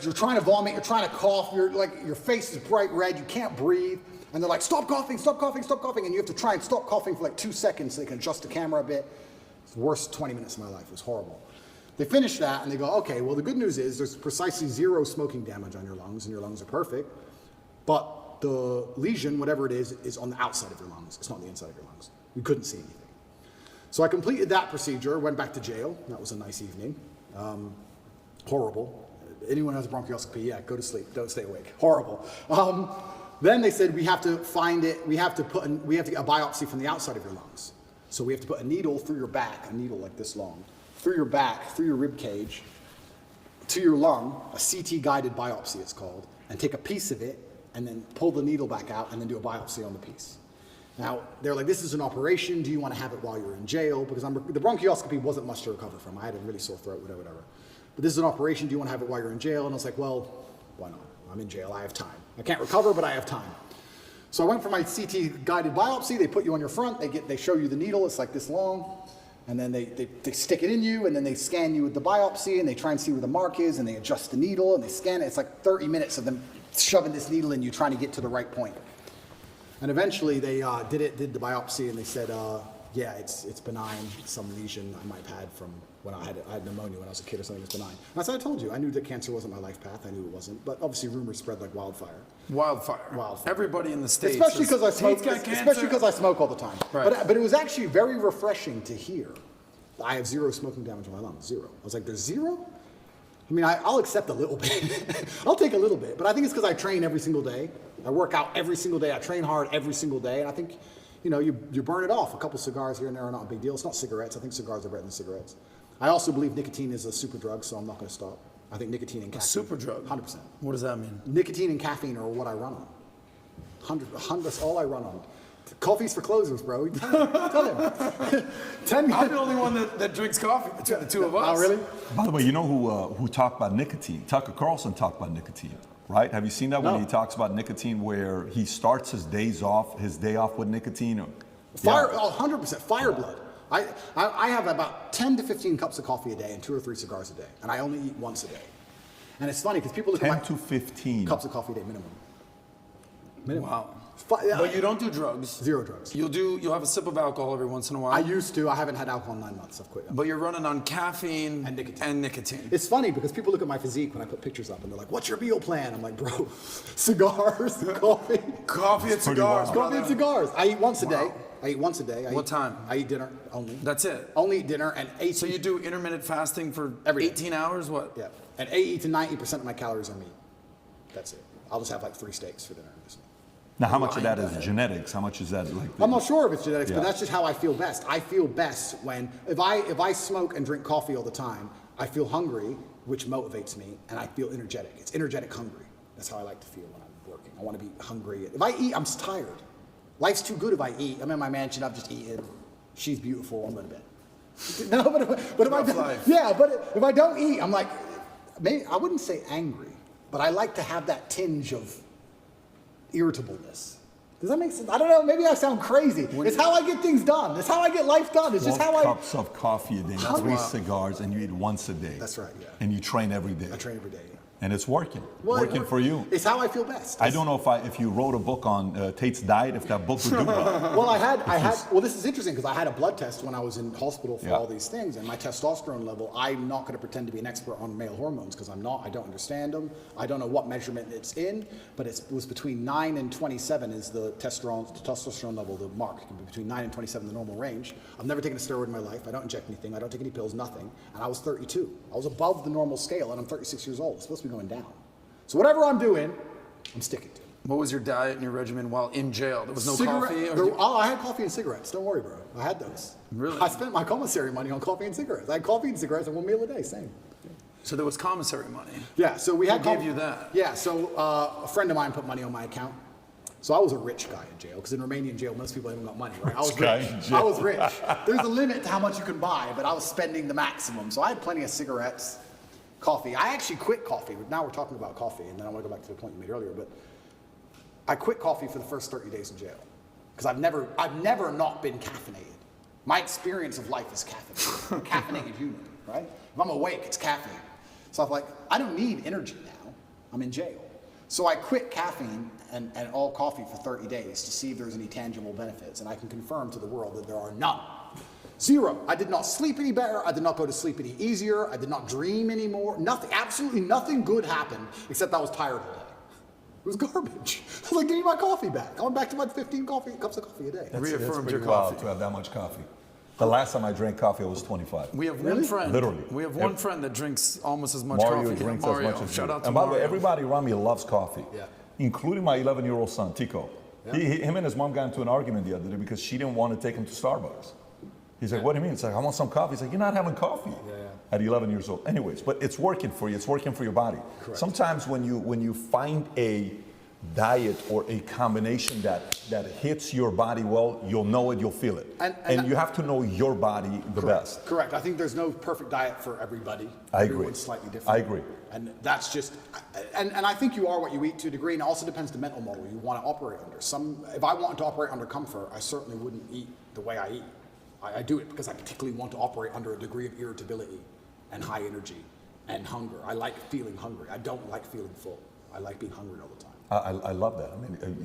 you're trying to vomit, you're trying to cough, you're like, your face is bright red, you can't breathe, and they're like, "Stop coughing, stop coughing, stop coughing," and you have to try and stop coughing for like 2 seconds so they can adjust the camera a bit. It's the worst 20 minutes of my life. It was horrible. They finish that and they go, "Okay, well, the good news is there's precisely 0 smoking damage on your lungs, and your lungs are perfect, but the lesion, whatever it is on the outside of your lungs. It's not the inside of your lungs. We couldn't see anything." So I completed that procedure, went back to jail. That was a nice evening. Horrible. Anyone who has a bronchioscopy, yeah, go to sleep. Don't stay awake. Horrible. Then they said we have to find it. We have to get a biopsy from the outside of your lungs. So we have to put a needle through your back, a needle like this long, through your back, through your rib cage, to your lung, a CT guided biopsy it's called, and take a piece of it and then pull the needle back out and then do a biopsy on the piece. Now, they're like, this is an operation. Do you want to have it while you're in jail? Because the bronchioscopy wasn't much to recover from. I had a really sore throat, whatever. But this is an operation. Do you want to have it while you're in jail? And I was like, well, why not? I'm in jail. I have time. I can't recover, but I have time. So I went for my CT guided biopsy. They put you on your front. They show you the needle. It's like this long. And then they stick it in you, and then they scan you with the biopsy, and they try and see where the mark is, and they adjust the needle, and they scan it. It's like 30 minutes of them shoving this needle in you, trying to get to the right point. And eventually they did the biopsy, and they said, yeah, it's benign. It's some lesion I might have had from when I had pneumonia when I was a kid or something. It's benign. And I said, I told you, I knew that cancer wasn't my life path. I knew it wasn't. But obviously rumors spread like wildfire. Wildfire. Everybody in the States. Especially because I smoke. Tate's got Especially because I smoke all the time. Right. But it was actually very refreshing to hear. I have zero smoking damage in my lungs. Zero. I was like, there's zero? I mean, I'll accept a little bit. I'll take a little bit. But I think it's because I train every single day. I work out every single day. I train hard every single day. And I think, you burn it off. A couple cigars here and there are not a big deal. It's not cigarettes. I think cigars are better than cigarettes. I also believe nicotine is a super drug, so I'm not going to stop. I think nicotine and caffeine. A super drug? 100%. What does that mean? Nicotine and caffeine are what I run on. 100, that's all I run on. Coffee's for closers, bro. Tell him. I'm the only one that drinks coffee between the two of us. Oh, really? By the way, you know who talked about nicotine? Tucker Carlson talked about nicotine, right? Have you seen that when he talks about nicotine, where he starts his day off with nicotine? Fire, 100%. Fire blood. I have about 10 to 15 cups of coffee a day and 2 or 3 cigars a day, and I only eat once a day. And it's funny because people look at 10 to 15 cups of coffee a day minimum. Wow. But you don't do drugs. Zero drugs. You'll have a sip of alcohol every once in a while. I used to. I haven't had alcohol in 9 months. I've quit. But you're running on caffeine and nicotine. It's funny because people look at my physique when I put pictures up and they're like, what's your meal plan? I'm like, bro, cigars, coffee. Coffee and cigars. Coffee and cigars. I eat once a day. What time? I eat dinner only. That's it? Only eat dinner and 18. So you do intermittent fasting for 18 hours? What? Yeah. And 80 to 90% of my calories are meat. That's it. I'll just have like 3 steaks for dinner. Now, how much of that is genetics? How much is that like? I'm not sure if it's genetics, but that's just how I feel best. I feel best when, if I smoke and drink coffee all the time, I feel hungry, which motivates me, and I feel energetic. It's energetic hungry. That's how I like to feel when I'm working. I want to be hungry. If I eat, I'm tired. Life's too good if I eat. I'm in my mansion, I've just eaten. She's beautiful, I'm going to bed. No, but if I don't, yeah, but if I don't eat, I'm like, maybe I wouldn't say angry, but I like to have that tinge of irritableness. Does that make sense? I don't know. Maybe I sound crazy. It's how I get things done. It's how I get life done. It's just how 12 cups of coffee a day, 3 cigars, and you eat once a day. That's right, yeah. And you train every day. I train every day, yeah. And it's working. Working for you. It's how I feel best. I don't know if you wrote a book on Tate's diet, if that book would do well. Well, this is interesting because I had a blood test when I was in hospital for all these things, and my testosterone level, I'm not going to pretend to be an expert on male hormones because I'm not. I don't understand them. I don't know what measurement it's in, but it was between 9 and 27 is the testosterone level, the mark. It can be between 9 and 27, the normal range. I've never taken a steroid in my life. I don't inject anything. I don't take any pills, nothing. And I was 32. I was above the normal scale, and I'm 36 years old. It's supposed to be going down. So whatever I'm doing, I'm sticking to it. What was your diet and your regimen while in jail? There was no coffee? I had coffee and cigarettes. Don't worry, bro. I had those. Really? I spent my commissary money on coffee and cigarettes. I had coffee and cigarettes and 1 meal a day, same. So there was commissary money? Yeah, so we had... Who gave you that? Yeah, so a friend of mine put money on my account. So I was a rich guy in jail, because in Romanian jail, most people haven't got money, right? I was rich. I was rich. There's a limit to how much you can buy, but I was spending the maximum. So I had plenty of cigarettes, coffee. I actually quit coffee. Now we're talking about coffee, and then I want to go back to the point you made earlier, but I quit coffee for the first 30 days in jail, because I've never not been caffeinated. My experience of life is caffeinated. I'm a caffeinated human, right? If I'm awake, it's caffeine. So I'm like, I don't need energy now. I'm in jail. So I quit caffeine and all coffee for 30 days to see if there's any tangible benefits, and I can confirm to the world that there are none. Zero. I did not sleep any better. I did not go to sleep any easier. I did not dream anymore. Nothing, absolutely nothing good happened, except I was tired all day. It was garbage. I was like, give me my coffee back. I went back to my 15 cups of coffee a day. Reaffirmed your wild coffee. to have that much coffee. The last time I drank coffee, I was 25. We have one friend. Literally. We have one friend that drinks almost as much Mario coffee. drinks Mario. as much as Shout you. out to And by the way, Mario. everybody around me loves coffee, Yeah. including my 11-year-old son, Tico. Him and his mom got into an argument the other day because she didn't want to take him to Starbucks. He's like, what do you mean? It's like, I want some coffee. He's like, you're not having coffee at 11 years old. Anyways, but it's working for you. It's working for your body. Correct. Sometimes when you find a diet or a combination that hits your body well, you'll know it, you'll feel it. And you have to know your body the best. Correct. I think there's no perfect diet for everybody. I agree. Everyone's slightly different. I agree. And that's just, and I think you are what you eat to a degree, and it also depends the mental model you want to operate under. If I wanted to operate under comfort, I certainly wouldn't eat the way I eat. I do it because I particularly want to operate under a degree of irritability and high energy and hunger. I like feeling hungry. I don't like feeling full. I like being hungry all the time. I love that. I mean,